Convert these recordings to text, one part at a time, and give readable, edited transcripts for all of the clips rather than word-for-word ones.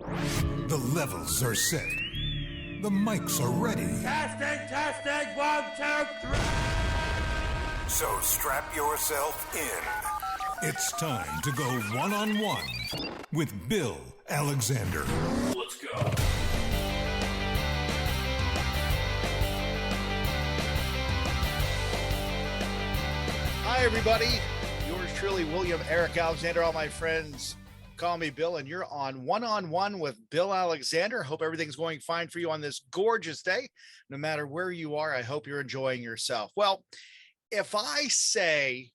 The levels are set. The mics are ready. Testing, 1, 2, 3. So strap yourself in. It's time to go one-on-one with Bill Alexander. Let's go. Hi, everybody. Yours truly, William Eric Alexander. All my friends call me Bill, and you're on One with Bill Alexander. Hope everything's going fine for you on this gorgeous day. No matter where you are, I hope you're enjoying yourself. Well, if I say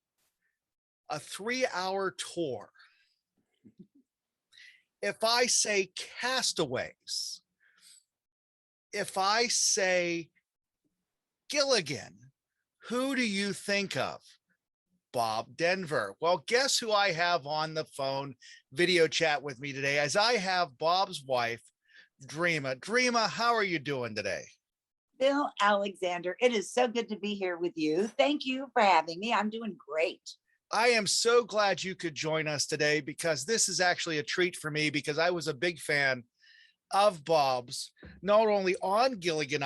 a 3-hour tour, if I say Castaways, if I say Gilligan, who do you think of? Bob Denver. Well, guess who I have on the phone video chat with me today, as I have Bob's wife, Dreama. Dreama, how are you doing today? Bill Alexander, it is so good to be here with you. Thank you for having me. I'm doing great. I am so glad you could join us today, because this is actually a treat for me, because I was a big fan of Bob's, not only on Gilligan's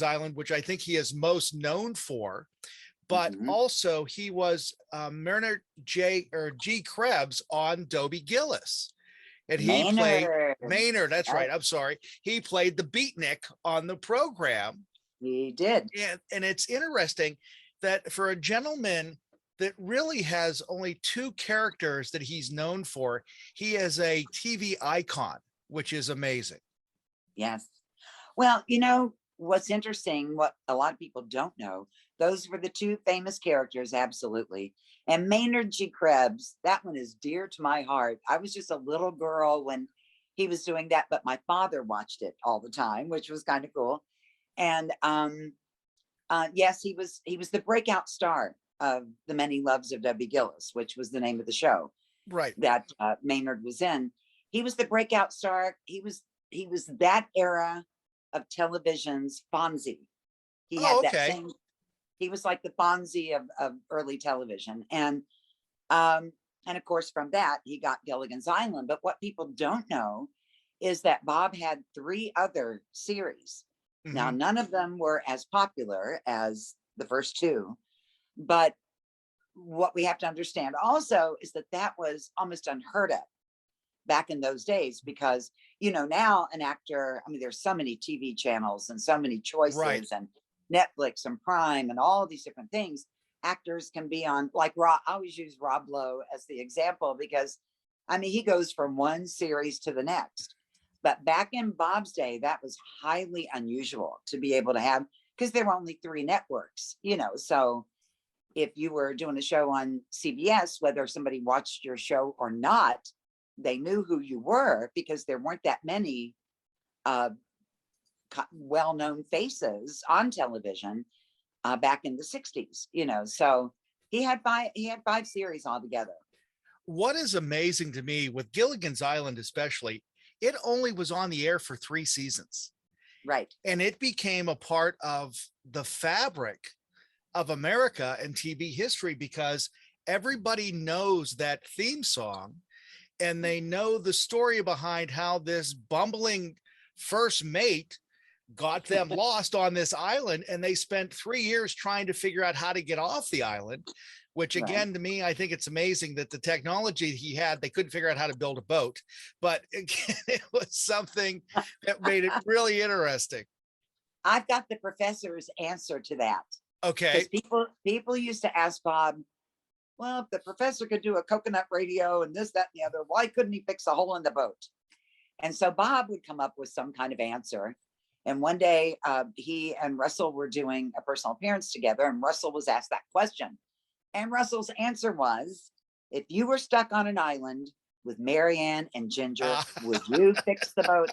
Island, which I think he is most known for, but also he was Maynard G. Krebs on Dobie Gillis. And he played Maynard. That's right. I'm sorry. He played the beatnik on the program. He did. And it's interesting that for a gentleman that really has only 2 characters that he's known for, he is a TV icon, which is amazing. Yes. Well, you know, what's interesting, what a lot of people don't know, those were the 2 famous characters. Absolutely. And Maynard G. Krebs, that one is dear to my heart. I was just a little girl when he was doing that, but my father watched it all the time, which was kind of cool. And yes, he was the breakout star of The Many Loves of Dobie Gillis, which was the name of the show, right, that Maynard was in. He was the breakout star. He was that era of television's Fonzie. He had that same. He was like the Fonzie of early television, and of course from that he got Gilligan's Island. But what people don't know is that Bob had 3 other series. Now, none of them were as popular as the first 2, but what we have to understand also is that that was almost unheard of back in those days, because, you know, now an actor, I mean, there's so many TV channels and so many choices, right, and Netflix and Prime and all these different things. Actors can be on, like Rob. I always use Rob Lowe as the example, because I mean, he goes from one series to the next. But back in Bob's day, that was highly unusual to be able to have, because there were only 3 networks, you know. So if you were doing a show on CBS, whether somebody watched your show or not, they knew who you were, because there weren't that many well-known faces on television back in the 60s, you know. So he had 5 series altogether. What is amazing to me with Gilligan's Island, especially, it only was on the air for 3 seasons. Right. And it became a part of the fabric of America and TV history, because everybody knows that theme song, and they know the story behind how this bumbling first mate got them lost on this island, and they spent 3 years trying to figure out how to get off the island, which again, right, to me, I think it's amazing that the technology he had, they couldn't figure out how to build a boat, but again, it was something that made it really interesting. I've got the professor's answer to that. Okay. People used to ask Bob, well, if the professor could do a coconut radio and this, that, and the other, why couldn't he fix a hole in the boat? And so Bob would come up with some kind of answer. And one day he and Russell were doing a personal appearance together, and Russell was asked that question. And Russell's answer was, if you were stuck on an island with Marianne and Ginger, would you fix the boat?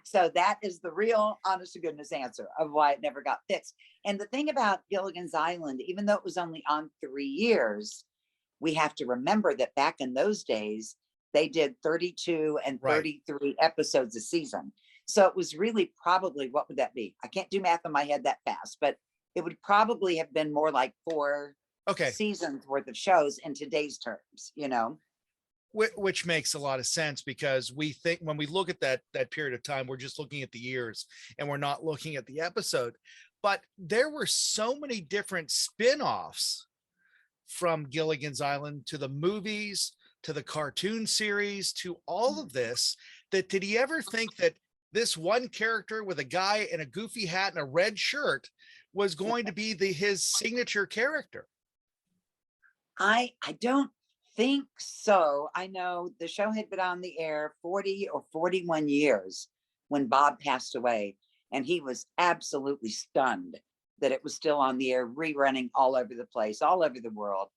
So that is the real honest to goodness answer of why it never got fixed. And the thing about Gilligan's Island, even though it was only on 3 years, we have to remember that back in those days, they did 32 and 33 right, episodes a season. So it was really probably, what would that be? I can't do math in my head that fast, but it would probably have been more like 4 seasons worth of shows in today's terms, you know? which makes a lot of sense, because we think when we look at that period of time, we're just looking at the years and we're not looking at the episode. But there were so many different spin-offs from Gilligan's Island, to the movies, to the cartoon series, to all of this, that did he ever think that this one character with a guy in a goofy hat and a red shirt was going to be his signature character? I don't think so. I know the show had been on the air 40 or 41 years when Bob passed away, and he was absolutely stunned that it was still on the air, rerunning all over the place, all over the world.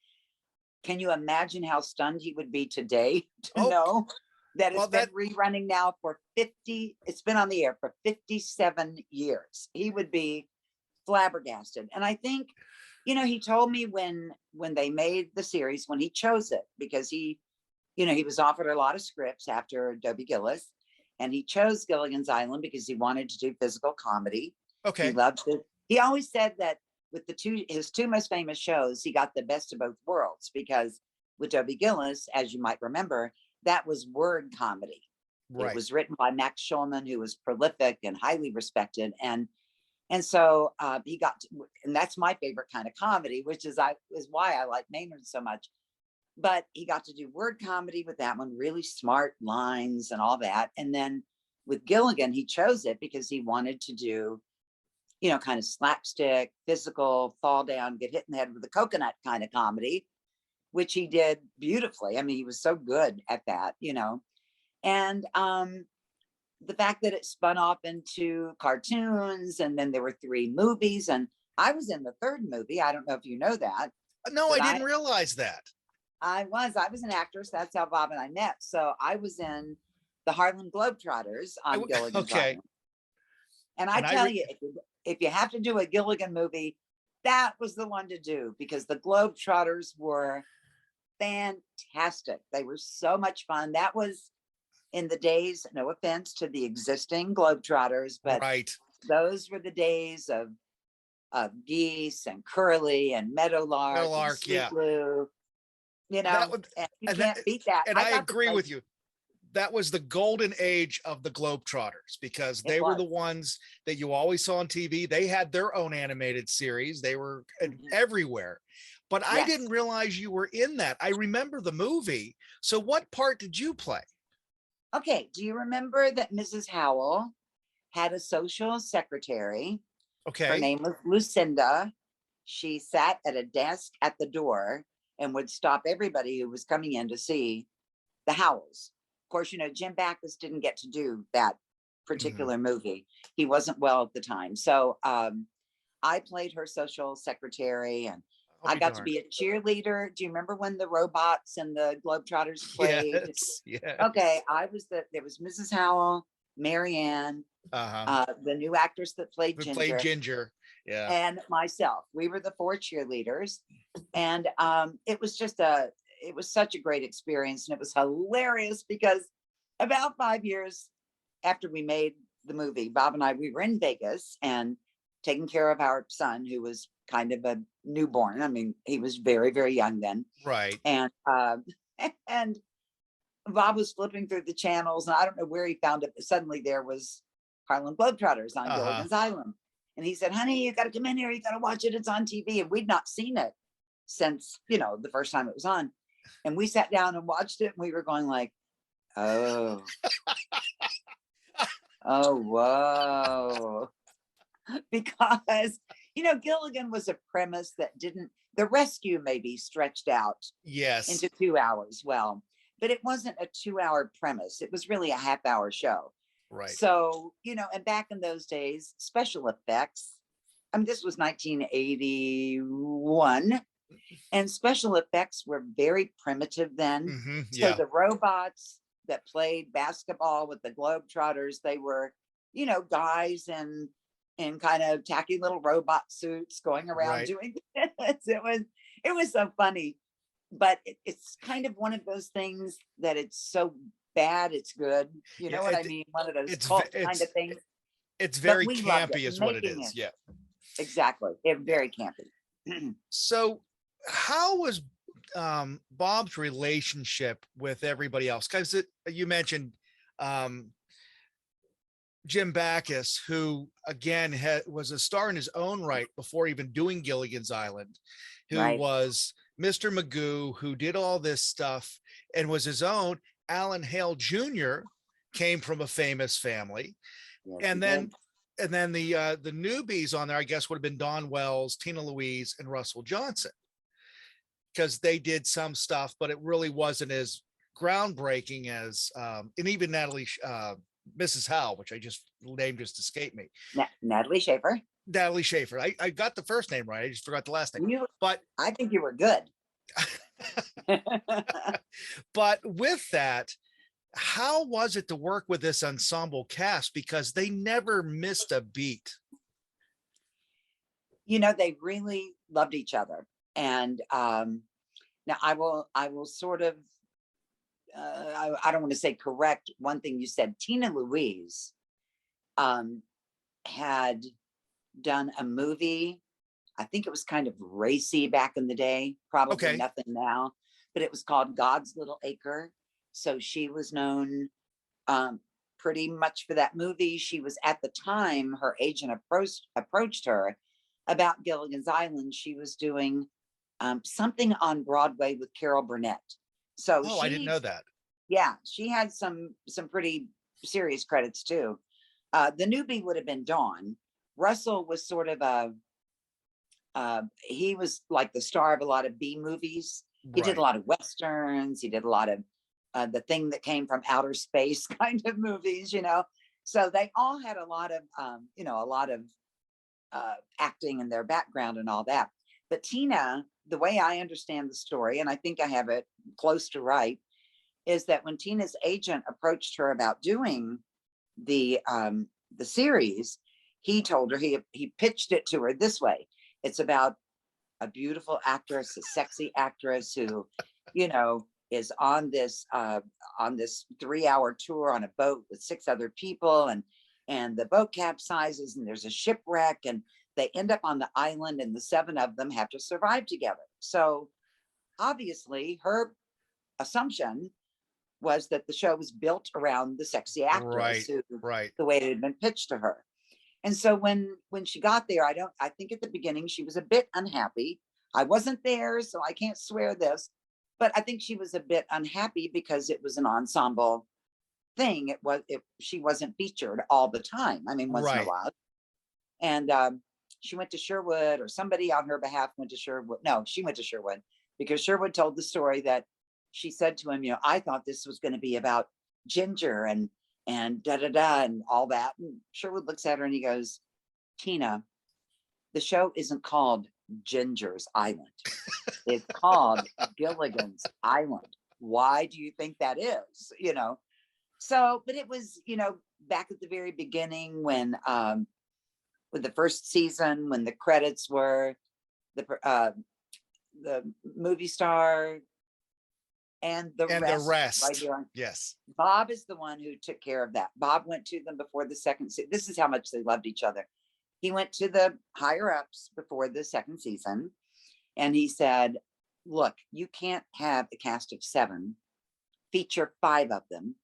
Can you imagine how stunned he would be today to know that it's been rerunning now for 50, it's been on the air for 57 years. He would be flabbergasted. And I think, you know, he told me when they made the series, when he chose it, because he, you know, he was offered a lot of scripts after Dobie Gillis, and he chose Gilligan's Island because he wanted to do physical comedy. Okay. He loved it. He always said that with his two most famous shows, he got the best of both worlds, because with Dobie Gillis, as you might remember, that was word comedy. Right. It was written by Max Schulman, who was prolific and highly respected. And so he got to, and that's my favorite kind of comedy, which is why I like Maynard so much. But he got to do word comedy with that one, really smart lines and all that. And then with Gilligan, he chose it because he wanted to do, you know, kind of slapstick, physical, fall down, get hit in the head with a coconut kind of comedy, which he did beautifully. I mean, he was so good at that, you know. And the fact that it spun off into cartoons, and then there were 3 movies, and I was in the 3rd movie. I don't know if you know that. No, I didn't realize that. I was an actress. That's how Bob and I met. So I was in the Harlem Globetrotters on Gilligan's Island. And I tell you, if you have to do a Gilligan movie, that was the one to do, because the Globetrotters were fantastic. They were so much fun. That was in the days, no offense to the existing Globetrotters, but those were the days of Geese and Curly and Meadowlark, and Blue. You know, and you can't beat that. And I agree with you. That was the golden age of the Globetrotters, because they were the ones that you always saw on TV. They had their own animated series. They were everywhere. But I didn't realize you were in that. I remember the movie. So what part did you play? Okay. Do you remember that Mrs. Howell had a social secretary? Okay. Her name was Lucinda. She sat at a desk at the door and would stop everybody who was coming in to see the Howells. Of course, you know, Jim Backus didn't get to do that particular movie. He wasn't well at the time. So I played her social secretary, and I got to be a cheerleader. Do you remember when the robots and the Globetrotters played? Yes. Okay, there was Mrs. Howell, Marianne, the new actress that played Ginger. Yeah. And myself. We were the 4 cheerleaders. And it was such a great experience. And it was hilarious, because about 5 years after we made the movie, Bob and I, we were in Vegas and taking care of our son, who was kind of a newborn. I mean, he was very, very young then. Right. And Bob was flipping through the channels, and I don't know where he found it, but suddenly there was Harlem Globetrotters on Gilligan's Island. And he said, honey, you got to come in here. You got to watch it. It's on TV. And we'd not seen it since, you know, the first time it was on. And we sat down and watched it, and we were going like, oh, oh, whoa. Because, you know, Gilligan was a premise that the rescue maybe stretched out into 2 hours. Well, but it wasn't a 2-hour premise. It was really a half-hour show. Right. So, you know, and back in those days, special effects, I mean, this was 1981, and special effects were very primitive then. So the robots that played basketball with the Globetrotters, they were, you know, guys in kind of tacky little robot suits going around doing this. It was so funny, but it's kind of one of those things that it's so bad it's good, you know what I mean? One of those cult kind of things. It's very campy is what it is. Yeah, exactly. It's very campy. So how was Bob's relationship with everybody else, because you mentioned Jim Backus, who again was a star in his own right before even doing Gilligan's Island, who Right. was Mr. Magoo, who did all this stuff and was his own. Alan Hale Jr. came from a famous family. Yes, and he then did. and then the newbies on there, I guess, would have been Don Wells, Tina Louise, and Russell Johnson, because they did some stuff, but it really wasn't as groundbreaking as and even Mrs. Howell, which I just name just escaped me. Natalie Schaefer. Natalie Schaefer. I got the first name right. I just forgot the last name. But I think you were good. but with that, how was it to work with this ensemble cast? Because they never missed a beat. They really loved each other. And now I will sort of, I don't want to say correct one thing you said. Tina Louise had done a movie. I think it was kind of racy back in the day, probably nothing now, but it was called God's Little Acre. So she was known pretty much for that movie. She was, at the time, her agent approached her about Gilligan's Island. She was doing something on Broadway with Carol Burnett. So I didn't know that. Yeah, she had some pretty serious credits too. The newbie would have been Dawn. Russell was sort of he was like the star of a lot of B movies. He did a lot of Westerns. He did a lot of The Thing That Came from Outer Space kind of movies, So they all had a lot of acting in their background and all that. But Tina, the way I understand the story, and I think I have it close to right, is that when Tina's agent approached her about doing the series, he told her, he pitched it to her this way. It's about a beautiful actress, a sexy actress who, is on this 3-hour tour on a boat with 6 other people, and the boat capsizes and there's a shipwreck and they end up on the island and the 7 of them have to survive together. So obviously her assumption was that the show was built around the sexy actress, the way it had been pitched to her. And so when she got there, I think at the beginning she was a bit unhappy. I wasn't there, so I can't swear this, but I think she was a bit unhappy because it was an ensemble thing. She wasn't featured all the time. I mean, once in a while. And she went to Sherwood, or somebody on her behalf went to Sherwood. No, she went to Sherwood because Sherwood told the story that she said to him, I thought this was going to be about Ginger and da-da-da and all that. And Sherwood looks at her and he goes, Tina, the show isn't called Ginger's Island. It's called Gilligan's Island. Why do you think that is? So, but it was, back at the very beginning when, with the first season, when the credits were the movie star and the rest. Right here. Yes. Bob is the one who took care of that. Bob went to them before the second season. This is how much they loved each other. He went to the higher ups before the second season and he said, look, you can't have a cast of 7, feature 5 of them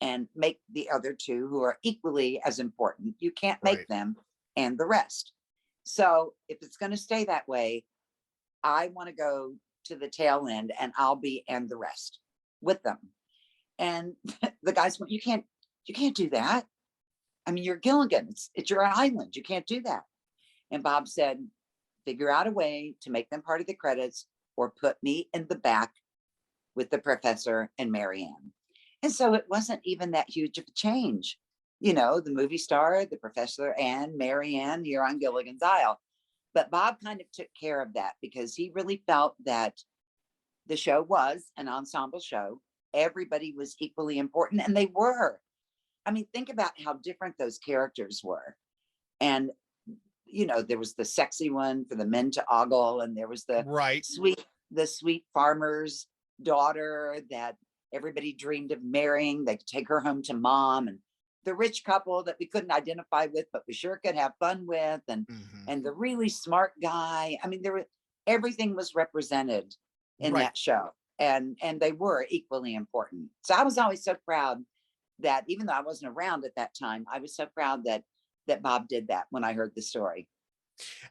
and make the other 2 who are equally as important. You can't make them and the rest. So if it's going to stay that way, I want to go to the tail end and I'll be and the rest with them. And the guys went, you can't do that. I mean, you're Gilligan, it's your island. You can't do that. And Bob said, figure out a way to make them part of the credits or put me in the back with the professor and Marianne. And so it wasn't even that huge of a change. The movie star, the professor, and Marianne here on Gilligan's Isle. But Bob kind of took care of that because he really felt that the show was an ensemble show. Everybody was equally important, and they were. I mean, think about how different those characters were. And, there was the sexy one for the men to ogle, and there was the sweet farmer's daughter that everybody dreamed of marrying. They could take her home to mom, and the rich couple that we couldn't identify with, but we sure could have fun with, and the really smart guy. I mean, everything was represented in Right. that show. And they were equally important. So I was always so proud that, even though I wasn't around at that time, I was so proud that Bob did that when I heard the story.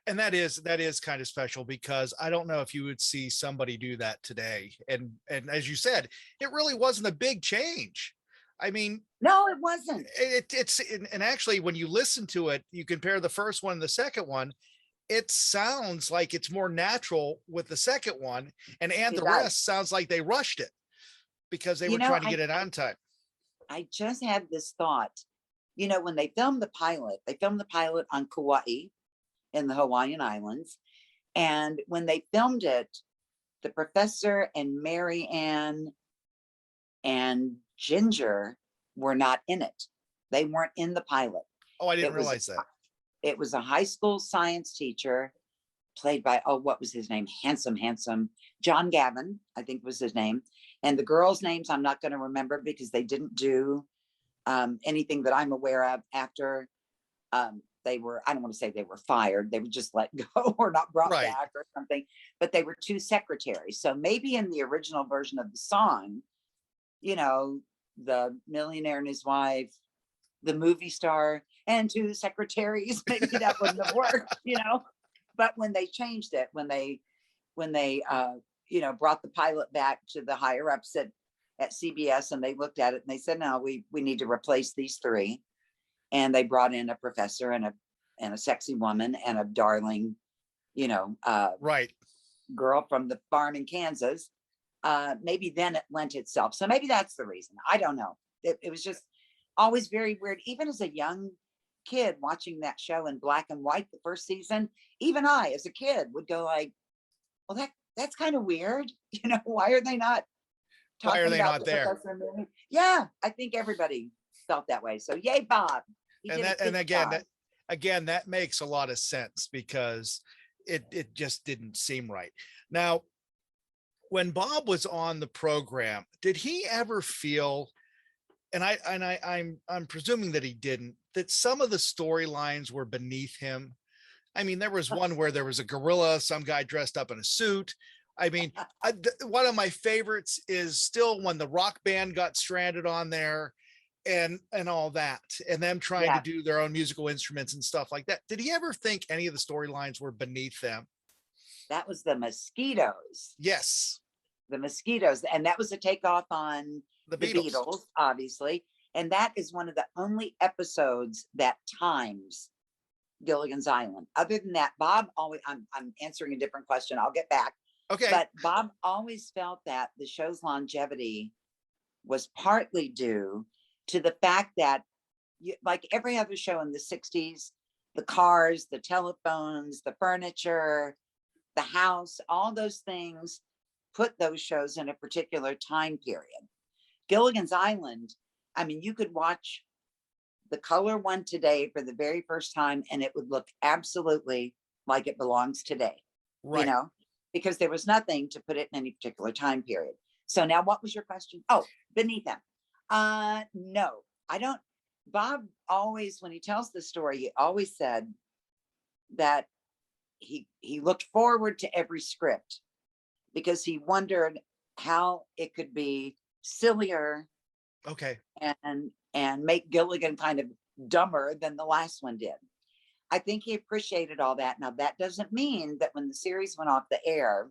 And that is kind of special, because I don't know if you would see somebody do that today. And as you said, it really wasn't a big change. I mean, no, it wasn't. It's and actually, when you listen to it, you compare the first one and the second one, it sounds like it's more natural with the second one, and the rest sounds like they rushed it because they were trying to get it on time. I just had this thought, when they filmed the pilot on Kauai, in the Hawaiian Islands. And when they filmed it, the professor and Mary Ann and Ginger were not in it. They weren't in the pilot. Oh, I didn't realize that. It was a high school science teacher played by, what was his name? Handsome. John Gavin, I think was his name. And the girls' names I'm not going to remember, because they didn't do anything that I'm aware of after they were, I don't want to say they were fired. They were just let go or not brought back or something, but they were two secretaries. So maybe in the original version of the song, the millionaire and his wife, the movie star, and two secretaries, maybe that wouldn't have worked, But when they changed it, when they brought the pilot back to the higher ups at CBS, and they looked at it and they said, no, we need to replace these three. And they brought in a professor and a sexy woman and a darling, girl from the farm in Kansas. Maybe then it lent itself. So maybe that's the reason. I don't know. It was just always very weird. Even as a young kid watching that show in black and white, the first season, even I, as a kid, would go like, well, that's kind of weird. Why are they not talking about the there? Yeah, I think everybody felt that way. So yay, Bob. Again, that makes a lot of sense, because it just didn't seem right. Now, when Bob was on the program, did he ever feel, and I'm presuming that he didn't, that some of the storylines were beneath him? I mean, there was one where there was a gorilla, some guy dressed up in a suit. I mean, one of my favorites is still when the rock band got stranded on there, and all that, and them trying to do their own musical instruments and stuff like that. Did he ever think any of the storylines were beneath them? That was the mosquitoes. Yes. The mosquitoes. And that was a takeoff on the Beatles, obviously. And that is one of the only episodes that times Gilligan's Island. Other than that, Bob always, I'm answering a different question. I'll get back. Okay. But Bob always felt that the show's longevity was partly due to the fact that, like every other show in the 60s, the cars, the telephones, the furniture, the house, all those things put those shows in a particular time period. Gilligan's Island, I mean, you could watch the color one today for the very first time, and it would look absolutely like it belongs today, because there was nothing to put it in any particular time period. So now, what was your question? Oh, beneath them. No, I don't. Bob always, when he tells the story, he always said that he looked forward to every script, because he wondered how it could be sillier, and make Gilligan kind of dumber than the last one did. I think he appreciated all that. Now, that doesn't mean that when the series went off the air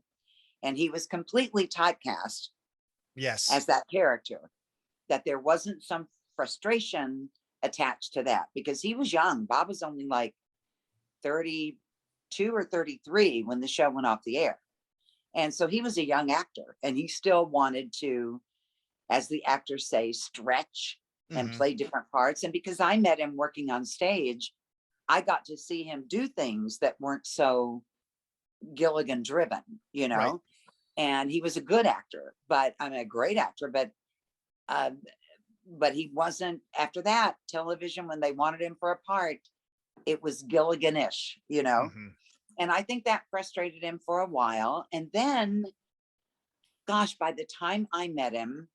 and he was completely typecast as that character, that there wasn't some frustration attached to that, because he was young. Bob was only like 32 or 33 when the show went off the air. And so he was a young actor, and he still wanted to, as the actors say, stretch and play different parts. And because I met him working on stage, I got to see him do things that weren't so Gilligan driven, and he was a good actor, but I'm a great actor, but he wasn't, after that television, when they wanted him for a part, it was Gilligan-ish, and I think that frustrated him for a while. And then, gosh, by the time I met him,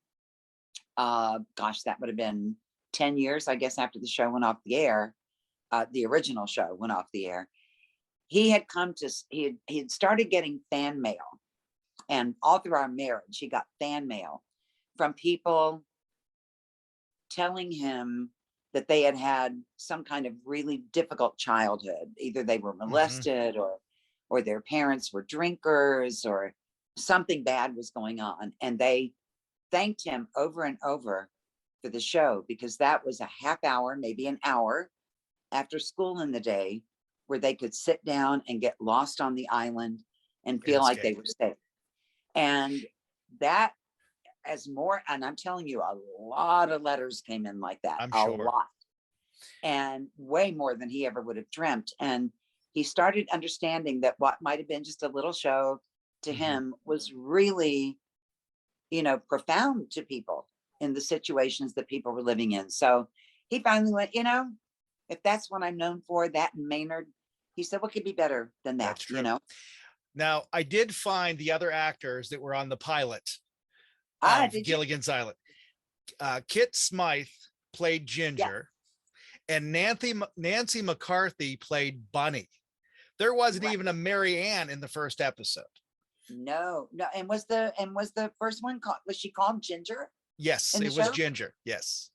that would have been 10 years, I guess, after the show went off the air, the original show went off the air. He had started getting fan mail, And all through our marriage, he got fan mail from people telling him that they had had some kind of really difficult childhood. Either they were molested or their parents were drinkers or something bad was going on. And they thanked him over and over for the show, because that was a half hour, maybe an hour after school in the day where they could sit down and get lost on the island and feel like they were safe. And that, as more, and I'm telling you, a lot of letters came in like that. I'm a sure. lot. And way more than he ever would have dreamt. And he started understanding that what might have been just a little show to him was really, you know, profound to people in the situations that people were living in. So he finally went, you know, if that's what I'm known for, that and Maynard, he said, what could be better than that? That's true. You know? Now, I did find the other actors that were on the pilot of Gilligan's Island. Kit Smythe played Ginger, and Nancy McCarthy played Bunny. There wasn't even a Mary Ann in the first episode. No. And was the first one called, was she called Ginger? Yes, it was Ginger. Yes.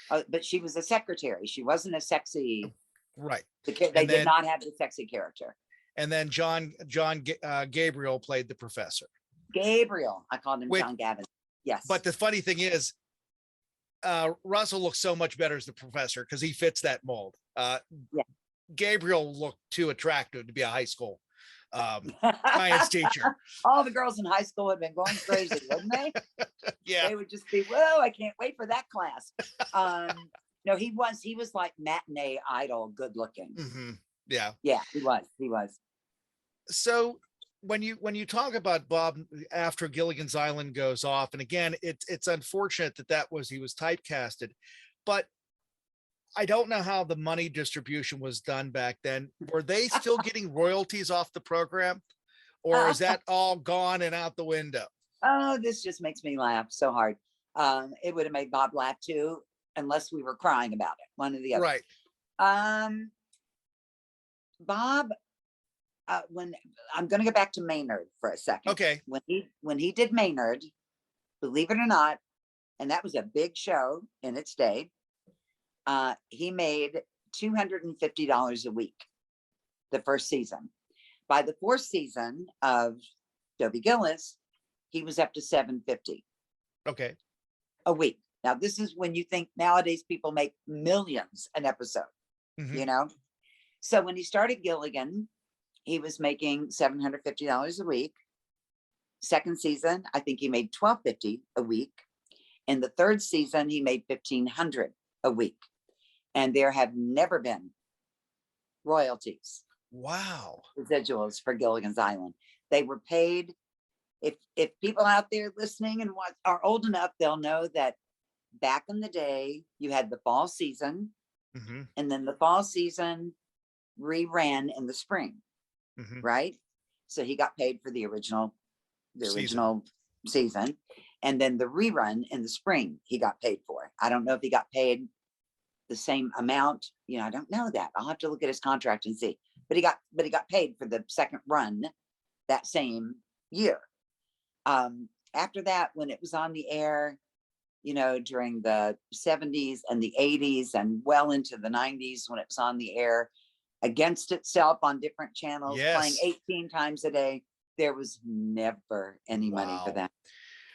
But she was a secretary. She wasn't a sexy. Right. They did not have the sexy character. And then John Gabriel played the professor. Gabriel. I called him John Gavin. Yes. But the funny thing is, Russell looks so much better as the professor because he fits that mold. Gabriel looked too attractive to be a high school science teacher. All the girls in high school had been going crazy, wouldn't they? Yeah. They would just be, whoa, I can't wait for that class. No, he was like matinee idol, good looking. Yeah. Yeah, he was. So when you talk about Bob after Gilligan's Island goes off, and again, it's unfortunate that he was typecasted, but I don't know how the money distribution was done back then. Were they still getting royalties off the program, or is that all gone and out the window? Oh, this just makes me laugh so hard. It would have made Bob laugh too, unless we were crying about it, one or the other. Right. Bob, when I'm going to go back to Maynard for a second. Okay. When he did Maynard, believe it or not, and that was a big show in its day, he made $250 a week the first season. By the fourth season of Dobie Gillis, he was up to $750 a week. Now, this is when you think nowadays people make millions an episode, you know? So when he started Gilligan, he was making $750 a week. Second season, I think he made $1,250 a week. In the third season, he made $1,500 a week. And there have never been royalties. Wow. Residuals for Gilligan's Island. They were paid. If people out there listening and are old enough, they'll know that back in the day, you had the fall season, and then the fall season reran in the spring, right? So he got paid for the original season, and then the rerun in the spring he got paid for. I don't know if he got paid the same amount. You know, I don't know that. I'll have to look at his contract and see. But he got paid for the second run that same year. After that, when it was on the air, you know, during the 70s and the 80s and well into the 90s, when it was on the air against itself on different channels, playing 18 times a day, there was never any money for that.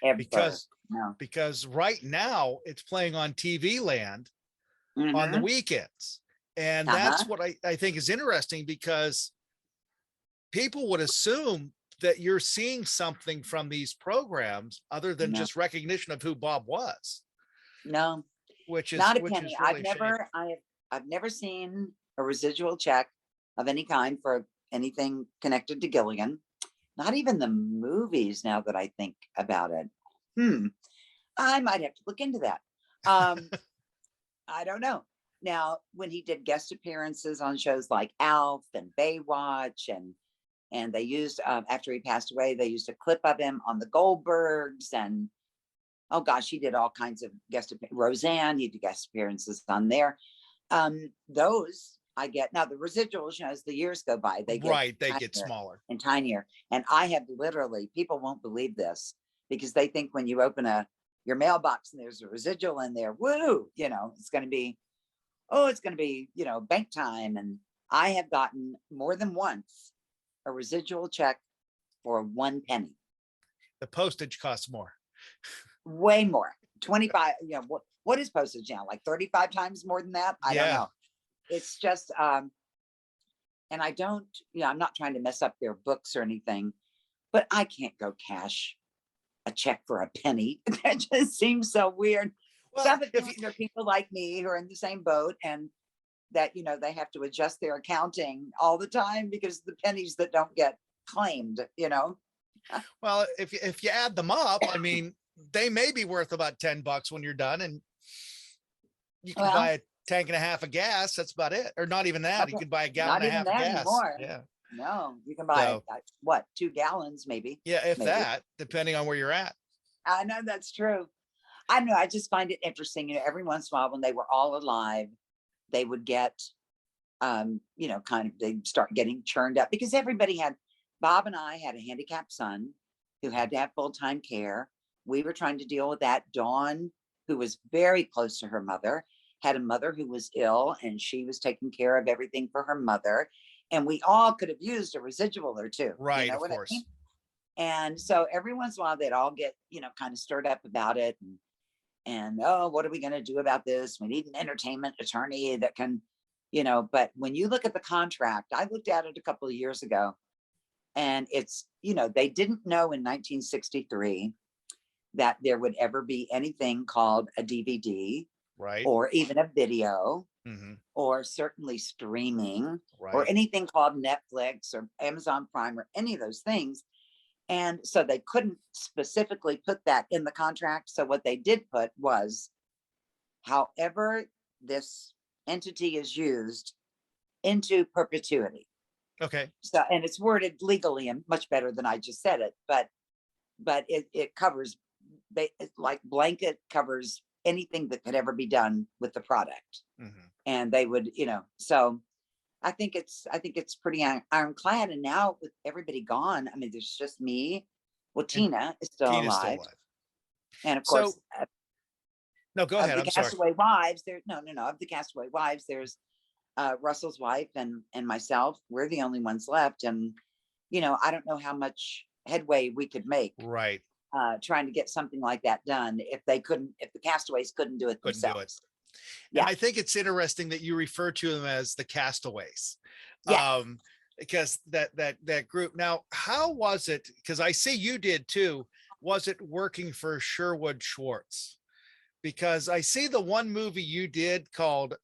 Ever. Because right now it's playing on TV Land on the weekends. And that's what I think is interesting, because people would assume that you're seeing something from these programs other than just recognition of who Bob was. No, which is not a penny. Really I've never seen a residual check of any kind for anything connected to Gilligan. Not even the movies, now that I think about it. I might have to look into that. I don't know. Now, when he did guest appearances on shows like Alf and Baywatch, and they used, after he passed away, they used a clip of him on the Goldbergs, and oh gosh, he did all kinds of Roseanne, he did guest appearances on there. Those I get now the residuals, as the years go by, they get right. They get tinier smaller. and tinier. And I have literally, people won't believe this because they think when you open your mailbox and there's a residual in there, woo, it's going to be, bank time. And I have gotten more than once a residual check for 1 penny. The postage costs more. Way more. 25, what is postage now? Like 35 times more than that? I don't know. It's just, and I don't, I'm not trying to mess up their books or anything, but I can't go cash a check for a penny. That just seems so weird. Well, So there are people like me who are in the same boat and that, they have to adjust their accounting all the time because the pennies that don't get claimed, Well, if you add them up, I mean, they may be worth about $10 when you're done, and you can buy a tank and a half of gas. That's about it. Or not even that. You can buy a gallon and a half of gas. Anymore. Yeah. No, you can buy 2 gallons, maybe. Yeah, if maybe. that, depending on where you're at. I know that's true. I know. I just find it interesting. Every once in a while when they were all alive, they would get, they'd start getting churned up because Bob and I had a handicapped son who had to have full-time care. We were trying to deal with that. Dawn, who was very close to her mother, had a mother who was ill and she was taking care of everything for her mother. And we all could have used a residual or two. Right, of course. I mean? And so every once in a while they'd all get, kind of stirred up about it. And oh, what are we going to do about this? We need an entertainment attorney that can, but when you look at the contract, I looked at it a couple of years ago and it's, they didn't know in 1963 that there would ever be anything called a DVD, right, or even a video, mm-hmm. or certainly streaming, right, or anything called Netflix or Amazon Prime or any of those things. And so they couldn't specifically put that in the contract. So what they did put was, however this entity is used, into perpetuity. Okay. So, and it's worded legally and much better than I just said it, but it covers, like blanket covers anything that could ever be done with the product. Mm-hmm. And they would, so I think it's pretty ironclad. And now with everybody gone, I mean, there's just me. Well, Tina is still alive. And of course, no, go ahead. The Castaway Wives, of the Castaway Wives, there's Russell's wife and myself. We're the only ones left. And, I don't know how much headway we could make. Right. Trying to get something like that done if the Castaways couldn't do it themselves. Yeah. And I think it's interesting that you refer to them as the Castaways. Yeah. Because that group. Now, how was it? Because I see you did too. Was it working for Sherwood Schwartz? Because I see the one movie you did called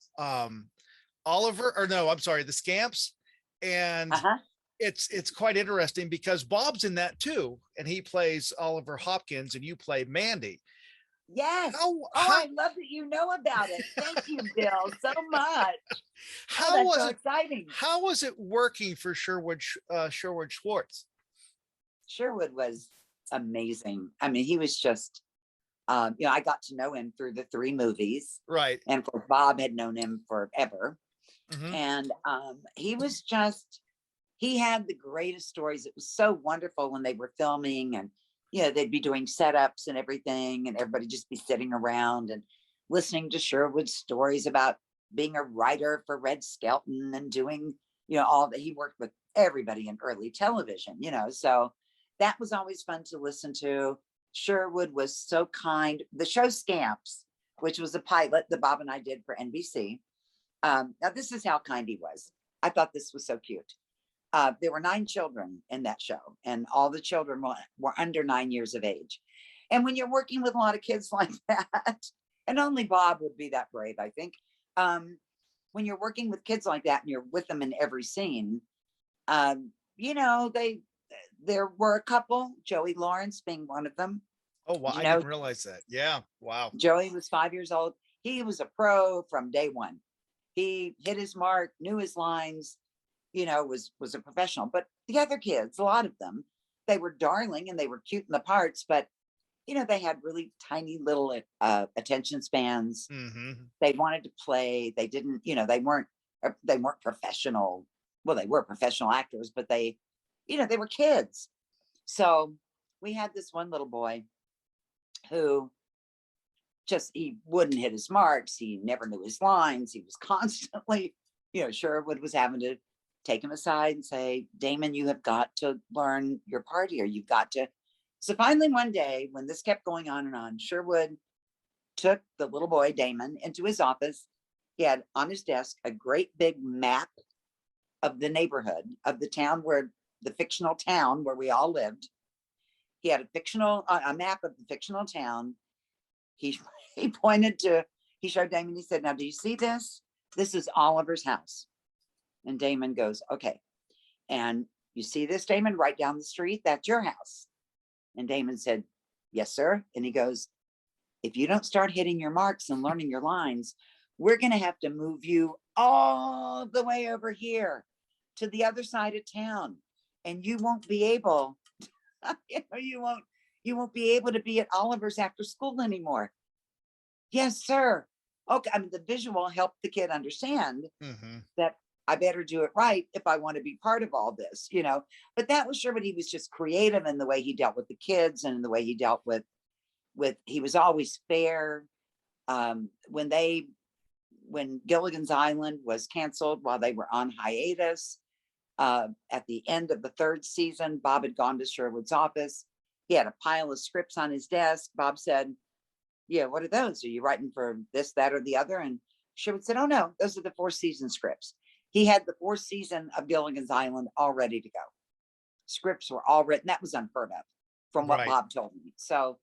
Oliver, or no, I'm sorry, The Scamps. And it's quite interesting because Bob's in that too. And he plays Oliver Hopkins and you play Mandy. Yes. I love that you know about it. Thank you, Bill, so much. How was so it exciting? How was it working for Sherwood Schwartz? Sherwood was amazing. I mean, he was just, I got to know him through the 3 movies. Right. And for Bob had known him forever. Mm-hmm. And he had the greatest stories. It was so wonderful when they were filming and, they'd be doing setups and everything, and everybody just be sitting around and listening to Sherwood's stories about being a writer for Red Skelton and doing, all that. He worked with everybody in early television, so that was always fun to listen to. Sherwood was so kind. The show Scamps, which was a pilot that Bob and I did for NBC. Now this is how kind he was. I thought this was so cute. There were 9 children in that show, and all the children were under 9 years of age. And when you're working with a lot of kids like that, and only Bob would be that brave, I think. When you're working with kids like that and you're with them in every scene, there were a couple, Joey Lawrence being one of them. Oh, wow. I didn't realize that. Yeah. Wow. Joey was 5 years old. He was a pro from day one. He hit his mark, knew his lines, was a professional. But the other kids, a lot of them, they were darling and they were cute in the parts, but they had really tiny little attention spans. Mm-hmm. They wanted to play. They didn't, they weren't they weren't professional. Well, they were professional actors, but they, they were kids. So we had this one little boy who he wouldn't hit his marks. He never knew his lines. He was constantly, Sherwood was having to take him aside and say, Damon, you have got to learn your part here. You've got to. So finally one day when this kept going on and on, Sherwood took the little boy, Damon, into his office. He had on his desk a great big map of the neighborhood, of the town the fictional town where we all lived. He had a map of the fictional town. He showed Damon, he said, now, do you see this? This is Oliver's house. And Damon goes, okay. And you see this, Damon, right down the street? That's your house. And Damon said, yes, sir. And he goes, if you don't start hitting your marks and learning your lines, we're going to have to move you all the way over here to the other side of town. And you won't be able, you won't be able to be at Oliver's after school anymore. Yes, sir. Okay. I mean, the visual helped the kid understand that I better do it right if I want to be part of all this, but that was Sherwood. He was just creative in the way he dealt with the kids and in the way he dealt with, he was always fair. When Gilligan's Island was canceled while they were on hiatus, at the end of the third season, Bob had gone to Sherwood's office. He had a pile of scripts on his desk. Bob said, yeah, what are those? Are you writing for this, that, or the other? And Sherwood said, oh no, those are the 4-season scripts. He had the 4th season of Gilligan's Island all ready to go. Scripts were all written. That was unheard of from what Bob told me. So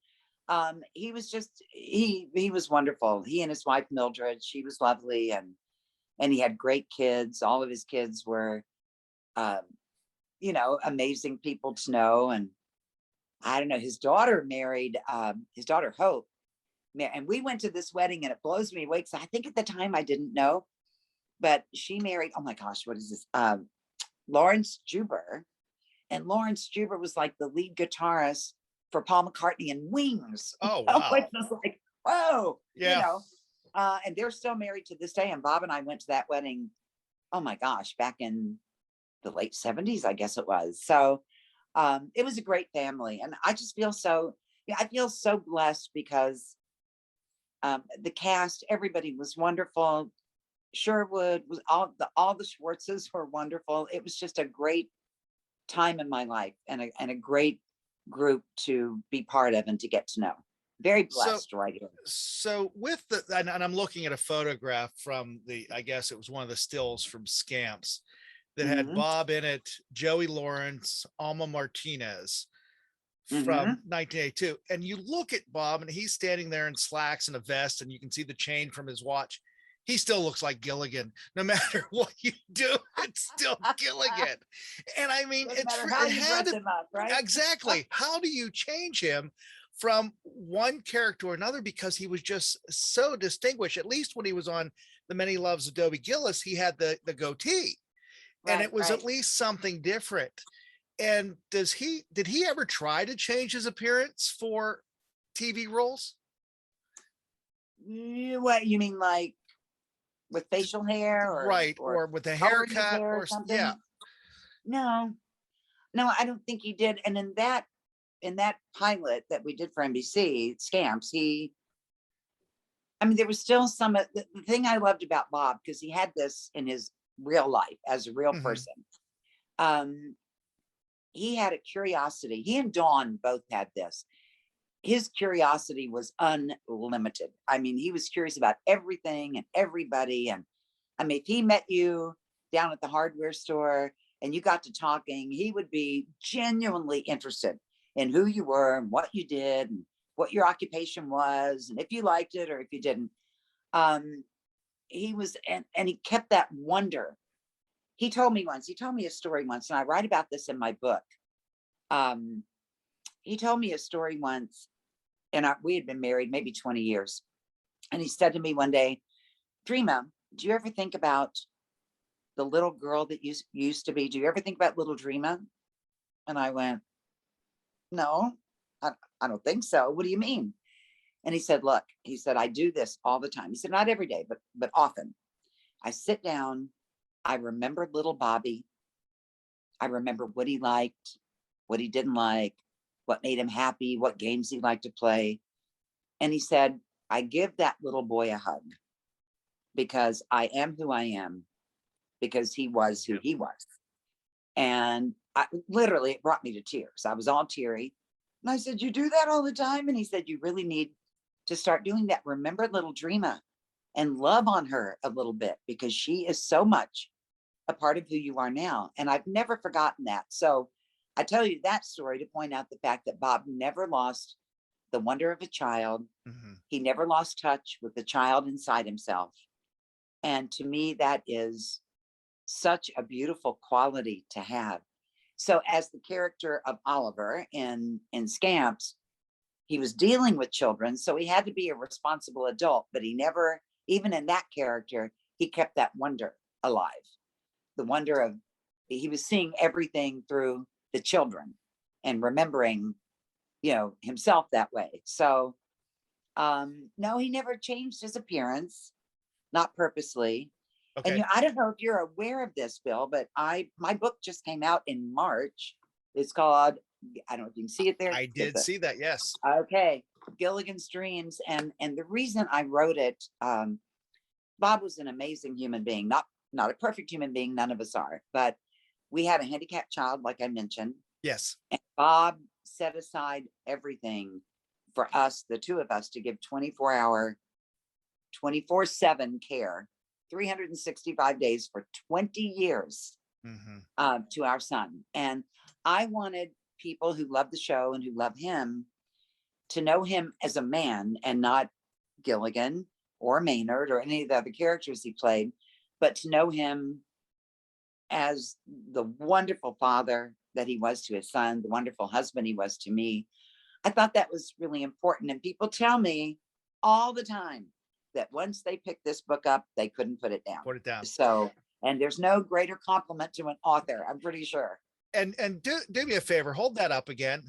he was just, he was wonderful. He and his wife, Mildred, she was lovely. And he had great kids. All of his kids were, amazing people to know. And I don't know, his daughter married, his daughter Hope. And we went to this wedding and it blows me away. Because I think at the time I didn't know, but she married, oh my gosh, what is this? Lawrence Juber. And Lawrence Juber was like the lead guitarist for Paul McCartney and Wings. Oh, wow. Which was like, whoa, yeah. And they're still married to this day. And Bob and I went to that wedding, oh my gosh, back in the late 70s, I guess it was. So it was a great family. And I just feel I feel so blessed because the cast, everybody was wonderful. Sherwood was all the Schwartzes were wonderful. It was just a great time in my life and a great group to be part of and to get to know. Very blessed right here. So with and I'm looking at a photograph from I guess it was one of the stills from Scamps that had Bob in it, Joey Lawrence, Alma Martinez from 1982. And you look at Bob and he's standing there in slacks and a vest and you can see the chain from his watch. He still looks like Gilligan. No matter what you do, it's still Gilligan. And I mean, it had to, right? Exactly. How do you change him from one character to another? Because he was just so distinguished. At least when he was on The Many Loves of Dobie Gillis, he had the goatee. And it was at least something different. And did he ever try to change his appearance for TV roles? What you mean, like with facial hair, or with a haircut, or something? Yeah. No, I don't think he did. And in that pilot that we did for NBC, Scamps, there was still some of the thing I loved about Bob, because he had this in his real life as a real person. He had a curiosity. He and Dawn both had this. His curiosity was unlimited. He was curious about everything and everybody. And if he met you down at the hardware store and you got to talking, he would be genuinely interested in who you were and what you did and what your occupation was, and if you liked it or if you didn't. He was, and he kept that wonder. He told me a story once, and I write about this in my book. He told me a story once, and we had been married maybe 20 years. And he said to me one day, Dreama, do you ever think about the little girl that you used to be? Do you ever think about little Dreama? And I went, no, I don't think so. What do you mean? And he said, look, I do this all the time. He said, not every day, but often. I sit down I remembered little Bobby. I remember what he liked, what he didn't like, what made him happy, what games he liked to play. And he said, I give that little boy a hug because I am who I am, because he was who he was. And literally, it brought me to tears. I was all teary. And I said, you do that all the time? And he said, you really need to start doing that. Remember little Dreama and love on her a little bit, because she is so much a part of who you are now. And I've never forgotten that. So I tell you that story to point out the fact that Bob never lost the wonder of a child. Mm-hmm. He never lost touch with the child inside himself. And to me, that is such a beautiful quality to have. So as the character of Oliver in Scamps, he was dealing with children, so he had to be a responsible adult, but he never, even in that character, he kept that wonder alive. The wonder of, he was seeing everything through the children and remembering, himself that way. So no, he never changed his appearance, not purposely. Okay. And I don't know if you're aware of this, Bill, but my book just came out in March. It's called, I don't know if you can see it there. I did see that, yes. Okay, Gilligan's Dreams. And the reason I wrote it, Bob was an amazing human being, not a perfect human being, none of us are, but we had a handicapped child, like I mentioned. Yes. And Bob set aside everything for us, the two of us, to give 24-hour, 24/7 care, 365 days for 20 years to our son. And I wanted people who love the show and who love him to know him as a man and not Gilligan or Maynard or any of the other characters he played, but to know him as the wonderful father that he was to his son, the wonderful husband he was to me. I thought that was really important. And people tell me all the time that once they picked this book up, they couldn't put it down. Put it down. So, and there's no greater compliment to an author, I'm pretty sure. And do me a favor, hold that up again,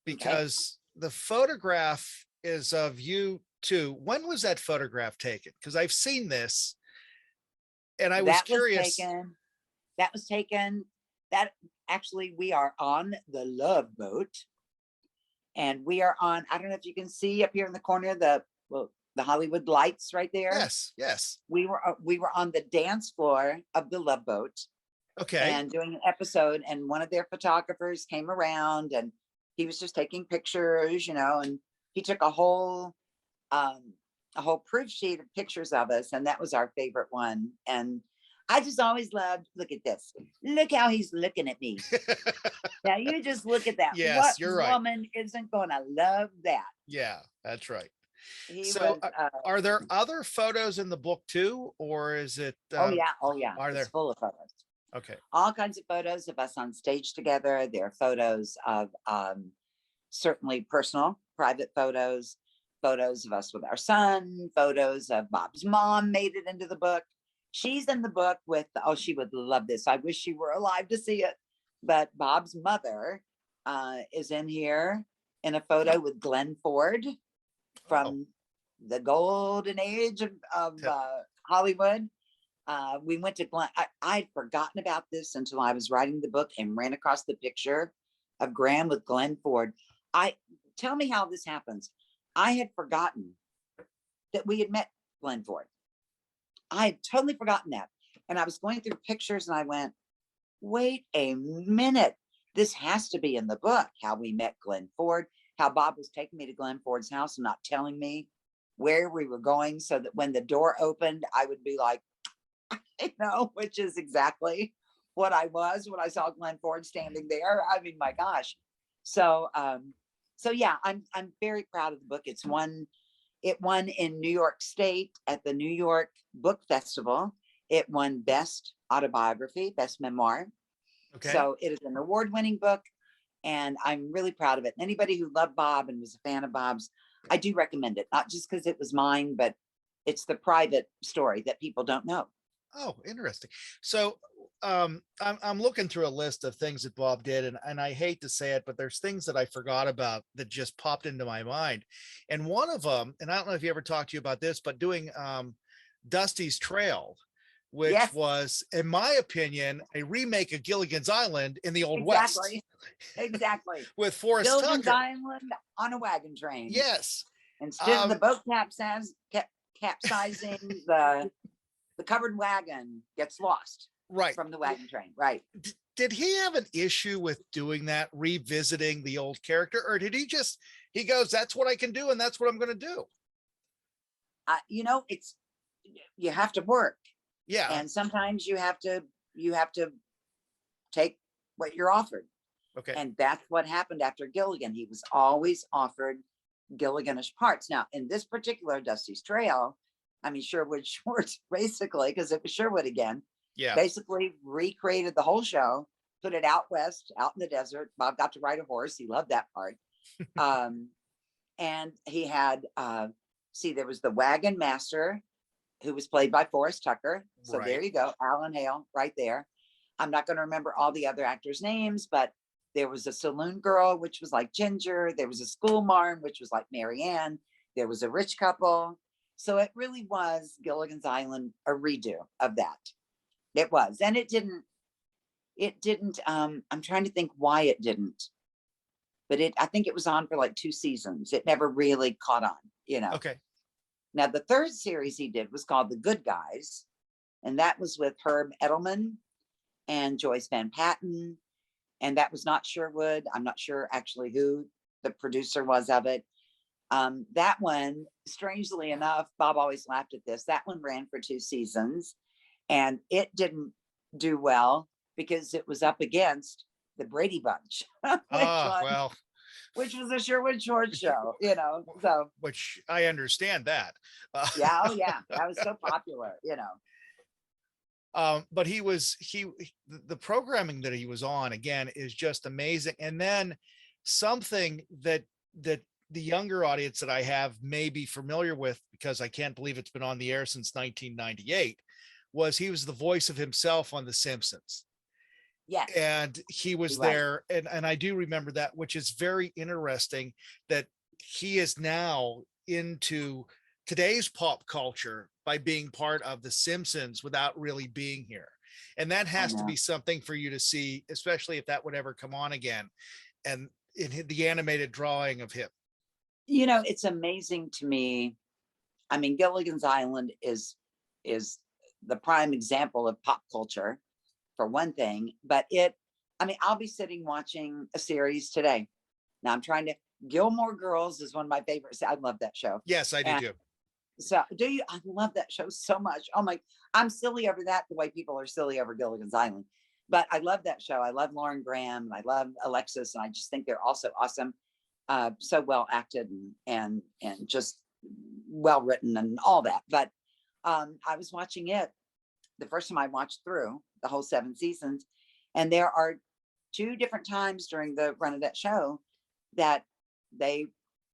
because the photograph is of you two. When was that photograph taken? Because I've seen this and I was curious. That was taken, actually, we are on the Love Boat, and we are on, I don't know if you can see up here in the corner, the Hollywood lights right there. Yes. We were on the dance floor of the Love Boat. Okay. And doing an episode, and one of their photographers came around and he was just taking pictures, and he took a whole proof sheet of pictures of us, and that was our favorite one. And I just always loved, look at this. Look how he's looking at me. Now you just look at that. Yes, what you're right. Woman isn't gonna love that? Yeah, that's right. So are there other photos in the book too, or is it? Oh yeah. Are it's there? Full of photos. Okay. All kinds of photos of us on stage together. There are photos of certainly personal, private photos of us with our son, photos of Bob's mom made it into the book. She's in the book with, she would love this. I wish she were alive to see it. But Bob's mother is in here in a photo with Glenn Ford from the golden age of Hollywood. We went to Glenn. I'd forgotten about this until I was writing the book and ran across the picture of Graham with Glenn Ford. Tell me how this happens. I had forgotten that we had met Glenn Ford. I had totally forgotten that. And I was going through pictures and I went, wait a minute. This has to be in the book, how we met Glenn Ford, how Bob was taking me to Glenn Ford's house and not telling me where we were going, so that when the door opened, I would be like, which is exactly what I was when I saw Glenn Ford standing there. I mean, my gosh. So yeah, I'm very proud of the book. It won in New York State at the New York Book Festival. It won Best Autobiography, Best Memoir. Okay. So it is an award-winning book, and I'm really proud of it. And anybody who loved Bob and was a fan of Bob's, I do recommend it, not just because it was mine, but it's the private story that people don't know. Oh, interesting. So I'm looking through a list of things that Bob did, and I hate to say it, but there's things that I forgot about that just popped into my mind. And one of them, and I don't know if he ever talked to you about this, but doing Dusty's Trail, which Yes. was, in my opinion, a remake of Gilligan's Island in the Old Exactly. West Exactly. with Forrest Gilligan's Tucker. Island on a wagon train. Yes. Instead of the boat capsizing, the covered wagon gets lost Right. from the wagon train. Right. Did he have an issue with doing that, revisiting the old character, or did he just, he goes, that's what I can do and that's what I'm going to do? You know, you have to work. Yeah. And sometimes you have to take what you're offered. Okay. And that's what happened after Gilligan. He was always offered Gilliganish parts. Now, in this particular Dusty's Trail, I mean, Sherwood Schwartz, basically, because it was Sherwood again, Yeah. basically recreated the whole show, put it out west, out in the desert. Bob got to ride a horse. He loved that part. And he had, there was the wagon master, who was played by Forrest Tucker. So Right. there you go, Alan Hale right there. I'm not going to remember all the other actors' names, but there was a saloon girl, which was like Ginger. There was a school marm, which was like Mary Ann. There was a rich couple. So it really was Gilligan's Island, a redo of that. It was. And it didn't, I'm trying to think why it didn't, but I think it was on for like 2 seasons. It never really caught on, you know? Okay. Now, the third series he did was called The Good Guys, and that was with Herb Edelman and Joyce Van Patten, and that was not Sherwood. I'm not sure actually who the producer was of it. That one, strangely enough, Bob always laughed at this. That one ran for 2 seasons, and it didn't do well because it was up against the Brady Bunch, which was a Sherwood Short show, you know. So, which I understand that. Yeah, oh yeah, that was so popular, you know. But the programming that he was on again is just amazing. And then something that the younger audience that I have may be familiar with, because I can't believe it's been on the air since 1998, was he was the voice of himself on The Simpsons. Yes. And he was there. And I do remember that, which is very interesting that he is now into today's pop culture by being part of The Simpsons without really being here. And that has to be something for you to see, especially if that would ever come on again. And in the animated drawing of him. You know, it's amazing to me. I mean, Gilligan's Island is the prime example of pop culture, for one thing, but I'll be sitting watching a series today. Now I'm trying to, Gilmore Girls is one of my favorites. I love that show. Yes, I do too. So do you? I love that show so much. Oh my, I'm silly over that the way people are silly over Gilligan's Island. But I love that show. I love Lauren Graham and I love Alexis. And I just think they're also awesome. So well acted and just well written and all that. But I was watching it the first time I watched through the whole 7 seasons. And there are 2 different times during the run of that show that they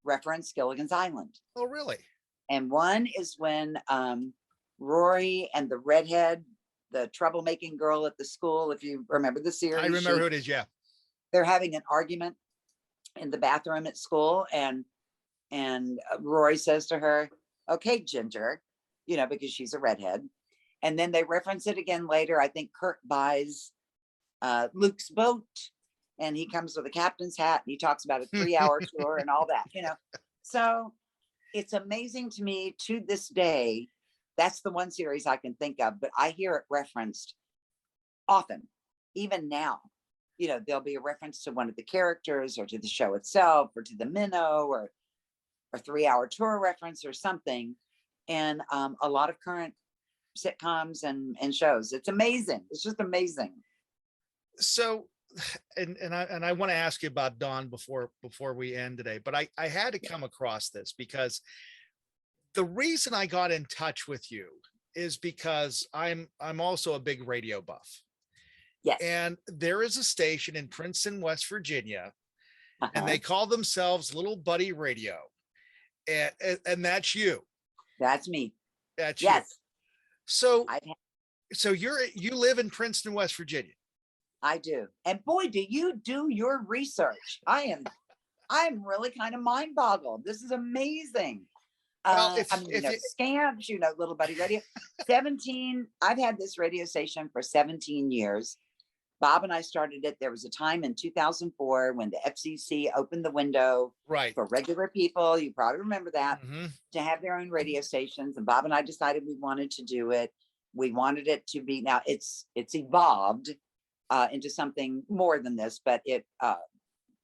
reference Gilligan's Island. Oh, really? And one is when Rory and the redhead, the troublemaking girl at the school, if you remember the series. I remember who it is, yeah. They're having an argument in the bathroom at school, and Rory says to her, "Okay, Ginger," you know, because she's a redhead. And then they reference it again later. I think Kurt buys Luke's boat, and he comes with a captain's hat, and he talks about a 3-hour tour and all that, you know. So it's amazing to me to this day. That's the one series I can think of, but I hear it referenced often, even now. You know, there'll be a reference to one of the characters or to the show itself or to the minnow or 3-hour tour reference or something. And a lot of current sitcoms and shows. It's amazing. It's just amazing. So, and I want to ask you about Dawn before we end today, but I had to come across this because the reason I got in touch with you is because I'm also a big radio buff. Yes. And there is a station in Princeton, West Virginia, and they call themselves Little Buddy Radio. And that's you. That's me. That's yes. You. So you live in Princeton, West Virginia. I do. And boy, do you do your research. I'm really kind of mind boggled. This is amazing. Well, I mean, scams, Little Buddy Radio. 17, I've had this radio station for 17 years. Bob and I started it. There was a time in 2004 when the FCC opened the window for regular people. You probably remember that, to have their own radio stations. And Bob and I decided we wanted to do it. We wanted it to be, now it's evolved into something more than this, but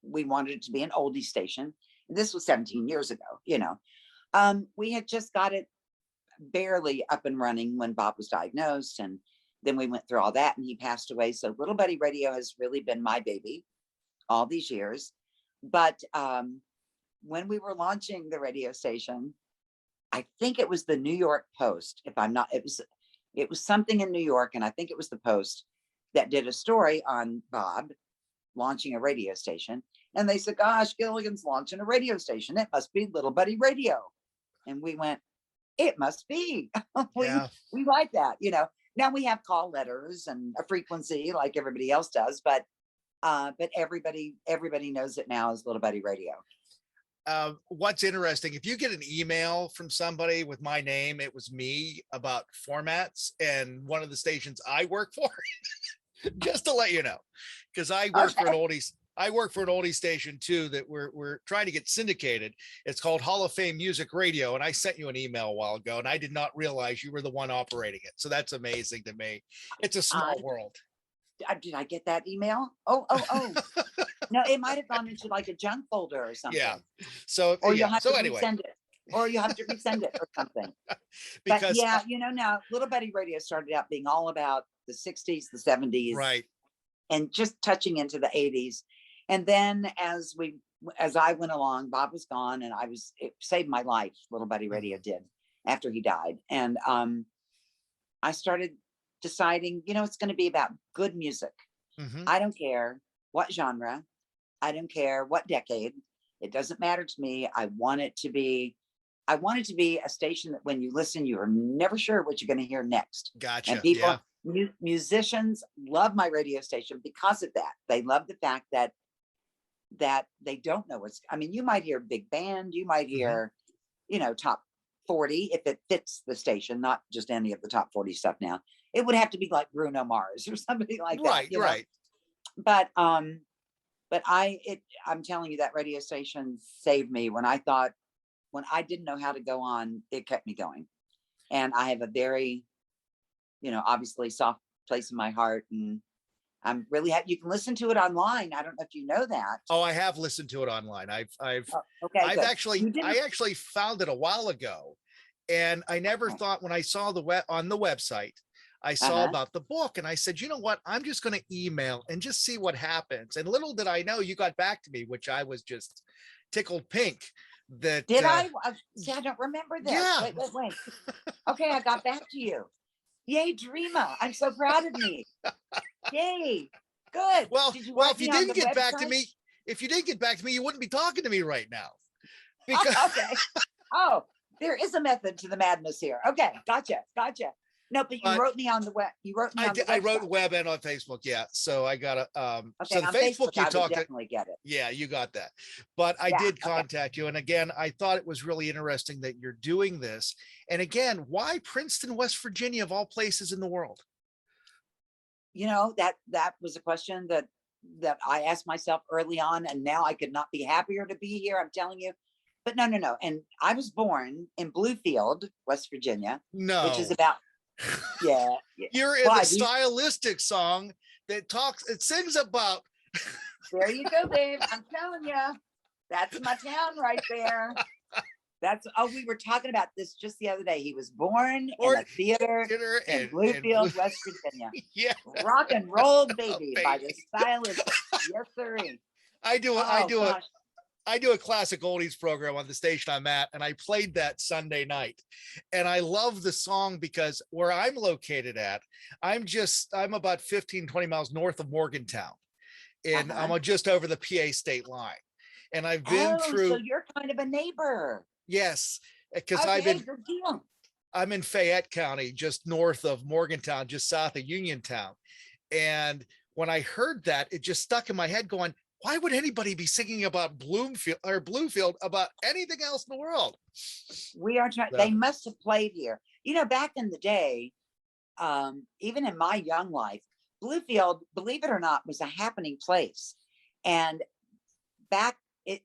we wanted it to be an oldie station. This was 17 years ago, we had just got it barely up and running when Bob was diagnosed. And then we went through all that and he passed away. So Little Buddy Radio has really been my baby all these years. But when we were launching the radio station, I think it was the New York Post, if I'm not, it was something in New York. And I think it was the Post that did a story on Bob launching a radio station. And they said, gosh, Gilligan's launching a radio station. It must be Little Buddy Radio. And we went, it must be. We like that, Now we have call letters and a frequency like everybody else does, but everybody knows it now as Little Buddy Radio. What's interesting, if you get an email from somebody with my name, it was me, about formats and one of the stations I work for, just to let you know, because I work for an oldie station too that we're trying to get syndicated. It's called Hall of Fame Music Radio, and I sent you an email a while ago, and I did not realize you were the one operating it. So that's amazing to me. It's a small world. Did I get that email? Oh. No, it might have gone into like a junk folder or something. Yeah. So or you'll have to anyway. resend it. Or you have to resend it or something. Because but now Little Buddy Radio started out being all about the 60s, the 70s. Right. And just touching into the 80s. And then as I went along, Bob was gone and it saved my life. Little Buddy Radio did after he died. And I started deciding, it's going to be about good music. I don't care what genre. I don't care what decade. It doesn't matter to me. I want it to be a station that when you listen, you are never sure what you're going to hear next. Gotcha. And people, musicians love my radio station because of that. They love the fact that they don't know you might hear big band, you might hear, top 40 if it fits the station, not just any of the top 40 stuff now. It would have to be like Bruno Mars or somebody like that. Right. But I'm telling you, that radio station saved me when I didn't know how to go on, it kept me going. And I have a very, obviously soft place in my heart, and I'm really you can listen to it online. I don't know if you know that. Oh, I have listened to it online. I actually found it a while ago, and I never thought, when I saw on the website, I saw about the book, and I said, you know what? I'm just going to email and just see what happens. And little did I know, you got back to me, which I was just tickled pink. That did I? See, I don't remember that. Yeah. Wait. Okay, I got back to you. Yay, Dreama! I'm so proud of me. Yay, good. Well, if you didn't get back to me, you wouldn't be talking to me right now. Because okay. Oh, there is a method to the madness here. Okay, gotcha. No, but you wrote me on the web. I wrote web and on Facebook. Yeah. So I got okay, so the Facebook you talked. Definitely get it. Yeah, you got that. But I did contact you. And again, I thought it was really interesting that you're doing this. And again, why Princeton, West Virginia, of all places in the world? That was a question that I asked myself early on, and now I could not be happier to be here. I'm telling you. But no. And I was born in Bluefield, West Virginia. No. Which is about You're in the stylistic song that sings about. There you go, babe. I'm telling you, that's my town right there. We were talking about this just the other day. He was born in a theater in Bluefield, West Virginia. Yeah. Rock and roll baby by the stylistic. Yes, sirree. I do a classic oldies program on the station I'm at, and I played that Sunday night. And I love the song because where I'm located at, I'm about 15, 20 miles north of Morgantown. And I'm just over the PA state line. And I've been through. So you're kind of a neighbor. Yes, because I'm in Fayette County, just north of Morgantown, just south of Uniontown. And when I heard that, it just stuck in my head going, why would anybody be singing about Bloomfield or Bluefield about anything else in the world? We are trying, they must have played here. Back in the day, even in my young life, Bluefield, believe it or not, was a happening place. And back it,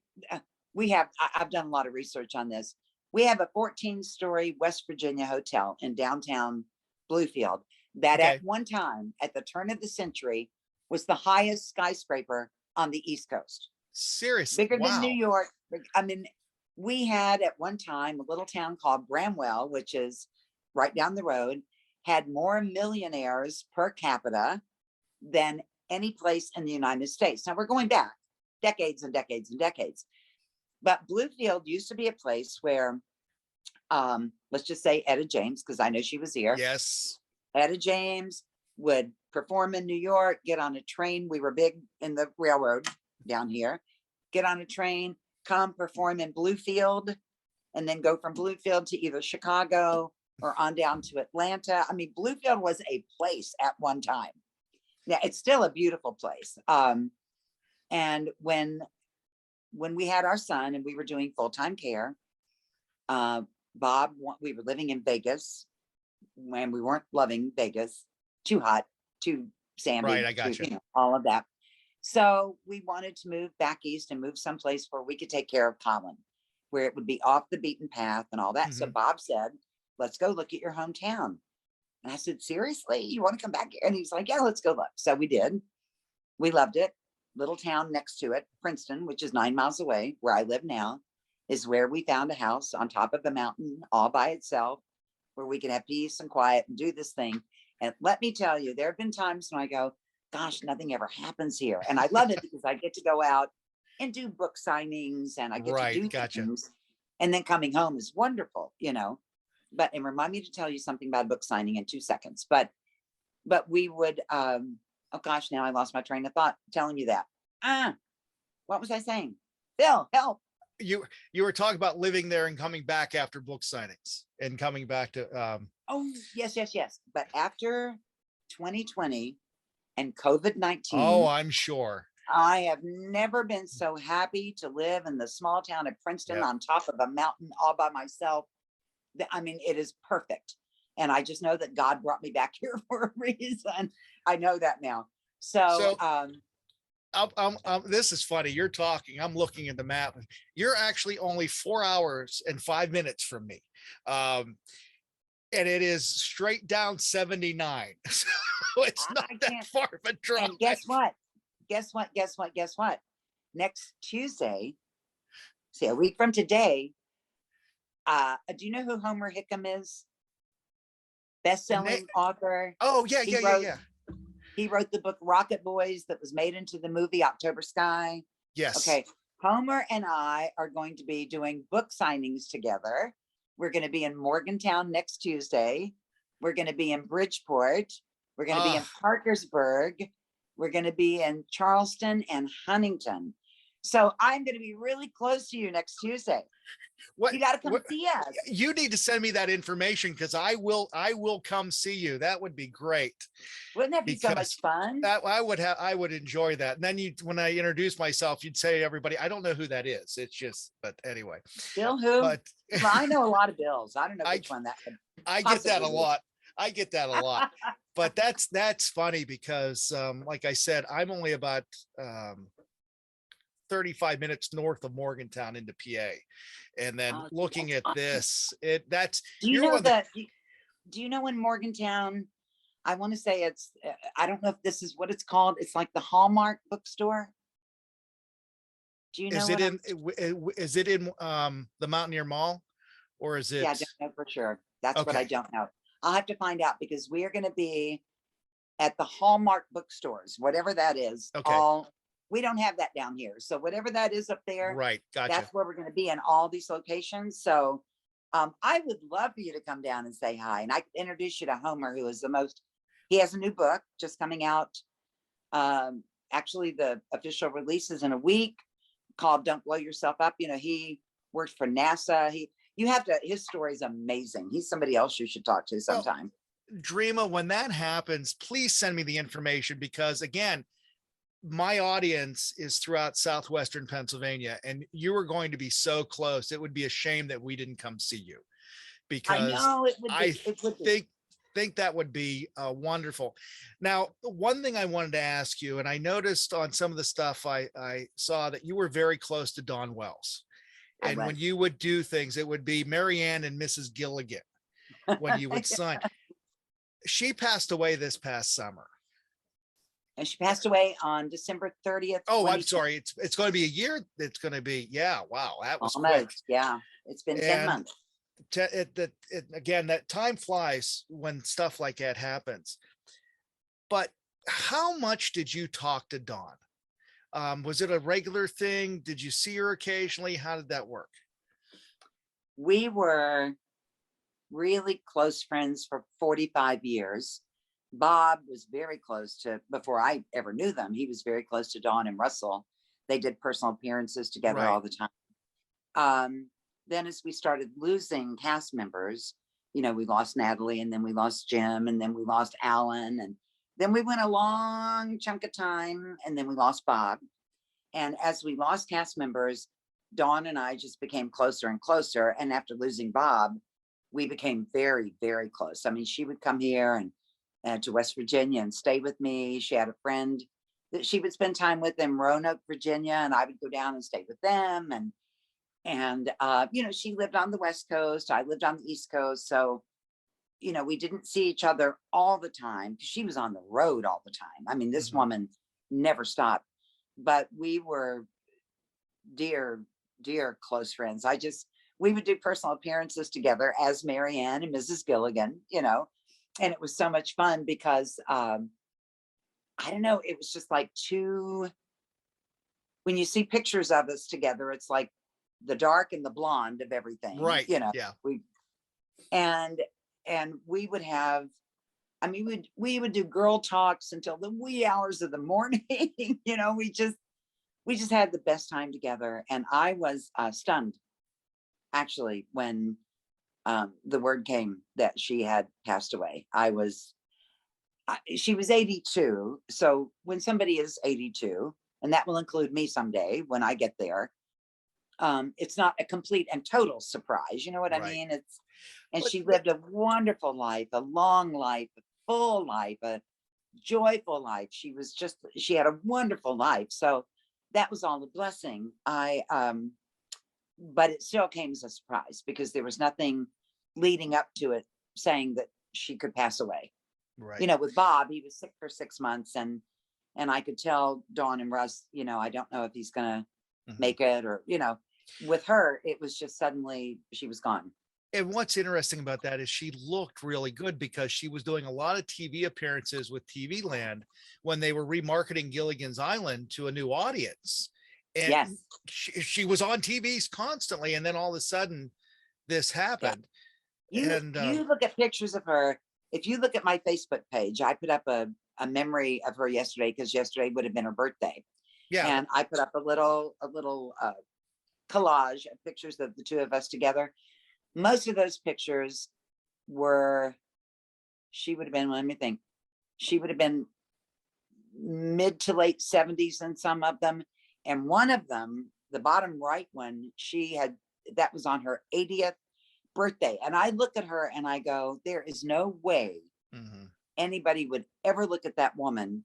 I've done a lot of research on this. We have a 14-story West Virginia hotel in downtown Bluefield that at one time, at the turn of the century, was the highest skyscraper on the East Coast. Seriously? Bigger than New York. I mean, we had at one time a little town called Bramwell, which is right down the road, had more millionaires per capita than any place in the United States. Now we're going back decades and decades and decades. But Bluefield used to be a place where, let's just say Etta James, because I know she was here. Yes. Etta James would perform in New York, get on a train. We were big in the railroad down here. Get on a train, come perform in Bluefield, and then go from Bluefield to either Chicago or on down to Atlanta. I mean, Bluefield was a place at one time. Yeah, it's still a beautiful place. And when we had our son and we were doing full-time care, Bob, we were living in Vegas when we weren't loving Vegas, too hot, too sandy, right? I got you. All of that. So we wanted to move back east and move someplace where we could take care of Colin, where it would be off the beaten path and all that. Mm-hmm. So Bob said, let's go look at your hometown. And I said, seriously, you want to come back here? And he's like, yeah, let's go look. So we did. We loved it. Little town next to it, Princeton, which is 9 miles away, where I live now, is where we found a house on top of a mountain all by itself, where we could have peace and quiet and do this thing. And let me tell you, there have been times when I go, gosh, nothing ever happens here. And I love it because I get to go out and do book signings and I get to do things. And then coming home is wonderful, But and remind me to tell you something about a book signing in 2 seconds. But we would oh gosh, now I lost my train of thought telling you that. What was I saying? Bill, help. You were talking about living there and coming back after book signings and coming back to oh, yes. But after 2020 and COVID-19. Oh, I'm sure. I have never been so happy to live in the small town of Princeton on top of a mountain all by myself. I mean, it is perfect. And I just know that God brought me back here for a reason. I know that now. So this is funny. You're talking, I'm looking at the map. You're actually only 4 hours and 5 minutes from me. And it is straight down 79. So it's not that far of a drive. And guess what? Next Tuesday, see, a week from today, do you know who Homer Hickam is? Best-selling author. Oh, yeah. He wrote the book Rocket Boys that was made into the movie October Sky. Yes. Okay. Homer and I are going to be doing book signings together. We're going to be in Morgantown next Tuesday. We're going to be in Bridgeport. We're going to be in Parkersburg. We're going to be in Charleston and Huntington. So I'm going to be really close to you next Tuesday. You got to come see us. You need to send me that information because I will come see you. That would be great. Wouldn't that be so much fun? I would enjoy that. And then when I introduce myself, you'd say to everybody, I don't know who that is. It's just, but anyway. Bill who? Well, I know a lot of Bills. I don't know which one that could I get that a lot. But that's funny because like I said, I'm only about 35 minutes north of Morgantown into PA. And then looking at this, do you know in Morgantown, I want to say it's, I don't know if this is what it's called. It's like the Hallmark bookstore. Do you know? Is it in the Mountaineer Mall or is it? Yeah, I don't know for sure. That's what I don't know. I'll have to find out because we are going to be at the Hallmark bookstores, whatever that is. Okay. We don't have that down here. So whatever that is up there, right? Gotcha. That's where we're going to be in all these locations. So I would love for you to come down and say hi. And I could introduce you to Homer, who is he has a new book just coming out. Actually, the official release is in a week called Don't Blow Yourself Up. He worked for NASA. His story is amazing. He's somebody else you should talk to sometime. Dreama, when that happens, please send me the information because again, my audience is throughout southwestern Pennsylvania, and you are going to be so close. It would be a shame that we didn't come see you, I because know it would I be, it would be. think that would be wonderful. Now, one thing I wanted to ask you, and I noticed on some of the stuff I saw that you were very close to Dawn Wells. I And when was. you would do things, it would be Marianne and Mrs. Gilligan when you would sign. She passed away this past summer. And she passed away on December 30th. Oh, I'm sorry. It's going to be a year. It's going to be, yeah. Wow. That was quick. Almost, yeah. It's been 10 months. Again, that time flies when stuff like that happens. But how much did you talk to Dawn? Was it a regular thing? Did you see her occasionally? How did that work? We were really close friends for 45 years. Bob was very close to, before I ever knew them, he was very close to Dawn and Russell. They did personal appearances together all the time. Then as we started losing cast members, you know, we lost Natalie, and then we lost Jim, and then we lost Alan, and then we went a long chunk of time, and then we lost Bob. And as we lost cast members, Dawn and I just became closer and closer. And after losing Bob, we became very, very close. I mean, she would come here and to West Virginia and stay with me. She had a friend that she would spend time with in Roanoke, Virginia, and I would go down and stay with them. And you know, she lived on the West Coast. I lived on the East Coast. So, you know, we didn't see each other all the time because she was on the road all the time. I mean, this woman never stopped, but we were dear, dear close friends. We would do personal appearances together as Marianne and Mrs. Gilligan, you know, and it was so much fun because, I don't know, it was just like when you see pictures of us together, it's like the dark and the blonde of everything, right? You know, yeah. And we would have, I mean, we would do girl talks until the wee hours of the morning. You know, we just had the best time together. And I was stunned, actually, when the word came that she had passed away. She was 82. So when somebody is 82, and that will include me someday when I get there, it's not a complete and total surprise. You know what I mean? She lived a wonderful life, a long life, a full life, a joyful life. She had a wonderful life. So that was all a blessing. But it still came as a surprise because there was nothing leading up to it saying that she could pass away. Right. You know, with Bob, he was sick for 6 months, and I could tell Dawn and Russ, you know, I don't know if he's gonna make it, or, you know, with her, it was just suddenly she was gone. And what's interesting about that is she looked really good because she was doing a lot of TV appearances with TV Land when they were remarketing Gilligan's Island to a new audience. And yes, she was on TVs constantly. And then all of a sudden this happened. Yeah. You look at pictures of her. If you look at my Facebook page, I put up a memory of her yesterday because yesterday would have been her birthday. Yeah. And I put up a little collage of pictures of the two of us together. Most of those pictures she would have been, let me think, she would have been mid to late 70s in some of them. And one of them, the bottom right one, that was on her 80th birthday. And I look at her and I go, there is no way anybody would ever look at that woman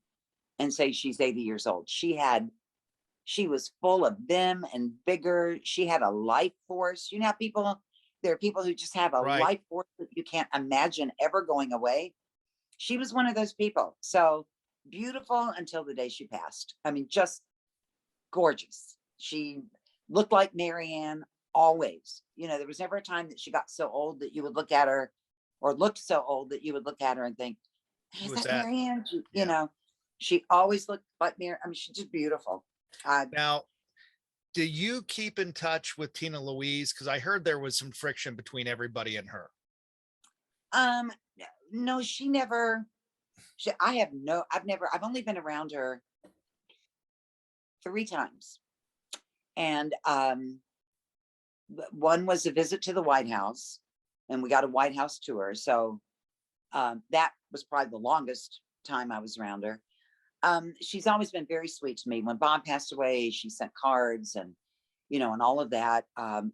and say she's 80 years old. She was full of vim and vigor. She had a life force. You know, there are people who just have a life force that you can't imagine ever going away. She was one of those people. So beautiful until the day she passed. I mean, just gorgeous. She looked like Marianne always. You know, there was never a time that she got so old that you would look at her, or looked so old that you would look at her and think, hey, is that Marianne? You know, she always looked like Marianne. I mean, she's just beautiful. Now, do you keep in touch with Tina Louise? Because I heard there was some friction between everybody and her. No, I've only been around her 3 times. And one was a visit to the White House, and we got a White House tour. So that was probably the longest time I was around her. She's always been very sweet to me. When Bob passed away, she sent cards and, and all of that.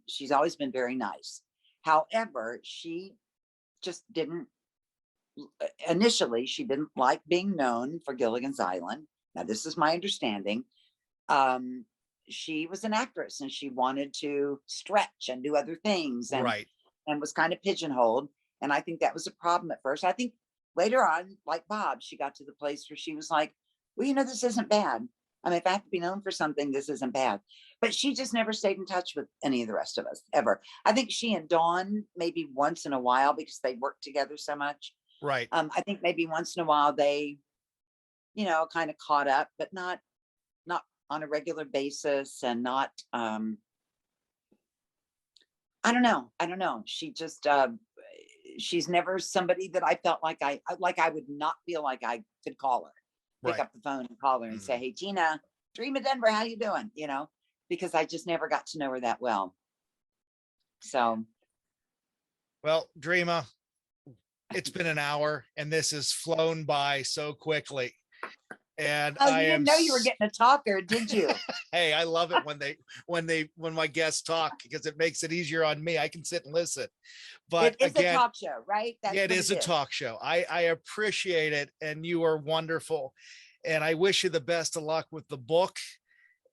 She's always been very nice. However, she just didn't, initially, she didn't like being known for Gilligan's Island. Now, this is my understanding. She was an actress and she wanted to stretch and do other things and was kind of pigeonholed. And I think that was a problem at first. I think later on, like Bob, she got to the place where she was like, well, this isn't bad. I mean, if I have to be known for something, this isn't bad. But she just never stayed in touch with any of the rest of us ever. I think she and Dawn maybe once in a while, because they worked together so much. Right. I think maybe once in a while they, kind of caught up, but not on a regular basis, and not, I don't know. She just, she's never somebody that I felt like I would not feel like I could call her, pick up the phone and call her and say, hey, Tina, Dreama Denver, how you doing? Because I just never got to know her that well. So. Well, Dreama, it's been an hour and this has flown by so quickly. And you didn't know you were getting a talker, did you? Hey, I love it when my guests talk, because it makes it easier on me. I can sit and listen. But it is again, a talk show, right? That's it is a talk show. I appreciate it, and you are wonderful. And I wish you the best of luck with the book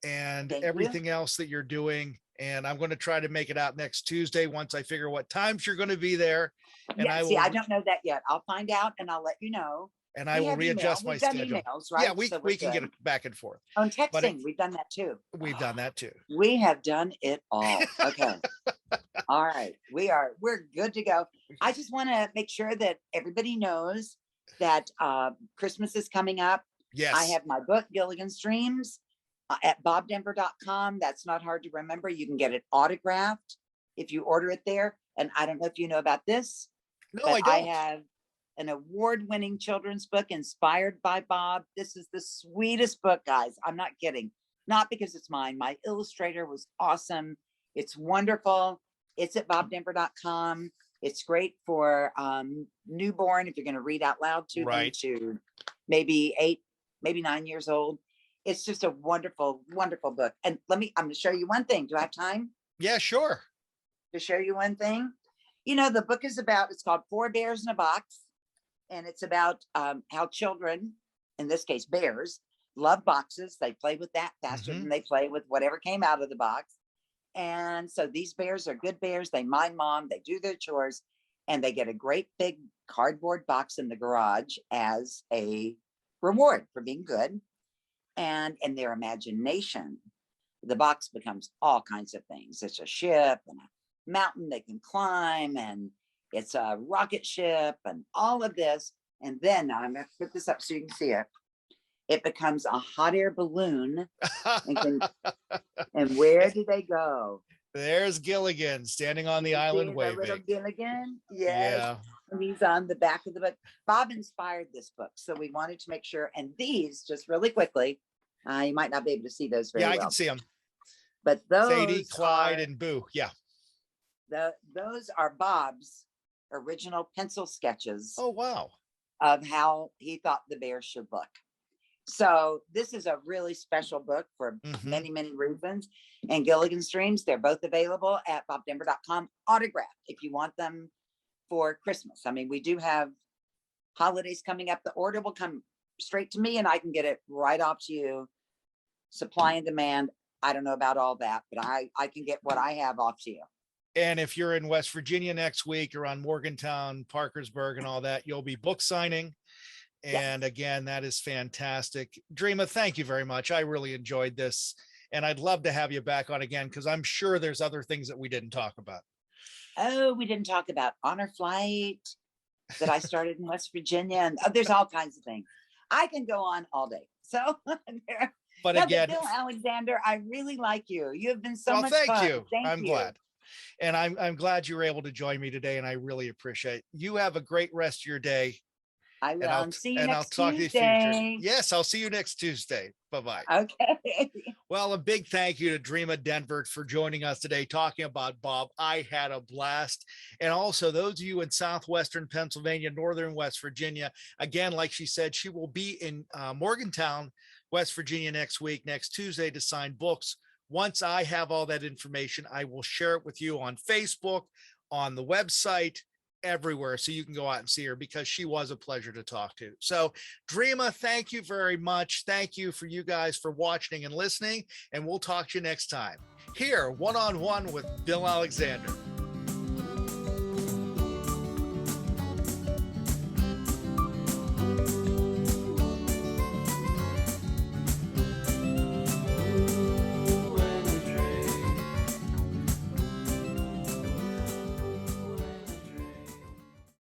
and everything else that you're doing. And I'm going to try to make it out next Tuesday once I figure what times you're going to be there. And I don't know that yet. I'll find out and I'll let you know. And I will readjust my schedule. Emails, right? Yeah, we can get it back and forth. On texting, we've done that too. We've done that too. We have done it all. Okay. All right. We're good to go. I just want to make sure that everybody knows that Christmas is coming up. Yes. I have my book, Gilligan's Dreams, at bobdenver.com. That's not hard to remember. You can get it autographed if you order it there. And I don't know if you know about this. No, I don't. I have an award-winning children's book inspired by Bob. This is the sweetest book, guys. I'm not kidding. Not because it's mine. My illustrator was awesome. It's wonderful. It's at bobdenver.com. It's great for newborn, if you're going to read out loud to them, to maybe 8, maybe 9 years old. It's just a wonderful, wonderful book. And I'm going to show you one thing. Do I have time? Yeah, sure. To show you one thing? The book is it's called Four Bears in a Box. And it's about how children, in this case, bears, love boxes. They play with that faster than they play with whatever came out of the box. And so these bears are good bears. They mind mom, they do their chores, and they get a great big cardboard box in the garage as a reward for being good. And in their imagination, the box becomes all kinds of things. It's a ship and a mountain they can climb, and it's a rocket ship and all of this. And then I'm going to put this up so you can see it. It becomes a hot air balloon. And where do they go? There's Gilligan standing on the island waving. Little Gilligan? Yes. Yeah. And he's on the back of the book. Bob inspired this book. So we wanted to make sure. And these, just really quickly, you might not be able to see those very well. Yeah, I can see them. But those Sadie, Clyde, and Boo. Yeah. Those are Bob's original pencil sketches. Oh, wow. Of how he thought the bear should look. So this is a really special book for many, many reasons. And Gilligan's Dreams, they're both available at bobdenver.com, autographed if you want them for Christmas. I mean, we do have holidays coming up. The order will come straight to me and I can get it right off to you. Supply and demand. I don't know about all that, but I can get what I have off to you. And if you're in West Virginia next week or on Morgantown, Parkersburg and all that, you'll be book signing. And again, that is fantastic. Dreama, thank you very much. I really enjoyed this. And I'd love to have you back on again, because I'm sure there's other things that we didn't talk about. Oh, we didn't talk about Honor Flight that I started in West Virginia. And there's all kinds of things. I can go on all day. So but again, Bill Alexander, I really like you. You have been so much fun. Thank you. I'm glad. And I'm glad you were able to join me today, and I really appreciate it. You have a great rest of your day. I will. And I'll See you and I'll next talk to you future. Tuesday. Yes, I'll see you next Tuesday. Bye-bye. Okay. Well, a big thank you to Dreama Denver for joining us today, talking about Bob. I had a blast. And also those of you in Southwestern Pennsylvania, Northern West Virginia, again, like she said, she will be in Morgantown, West Virginia next week, next Tuesday, to sign books. Once I have all that information, I will share it with you on Facebook, on the website, everywhere, so you can go out and see her, because she was a pleasure to talk to. So Dreama, thank you very much. Thank you for you guys for watching and listening, and we'll talk to you next time here one-on-one with Bill Alexander.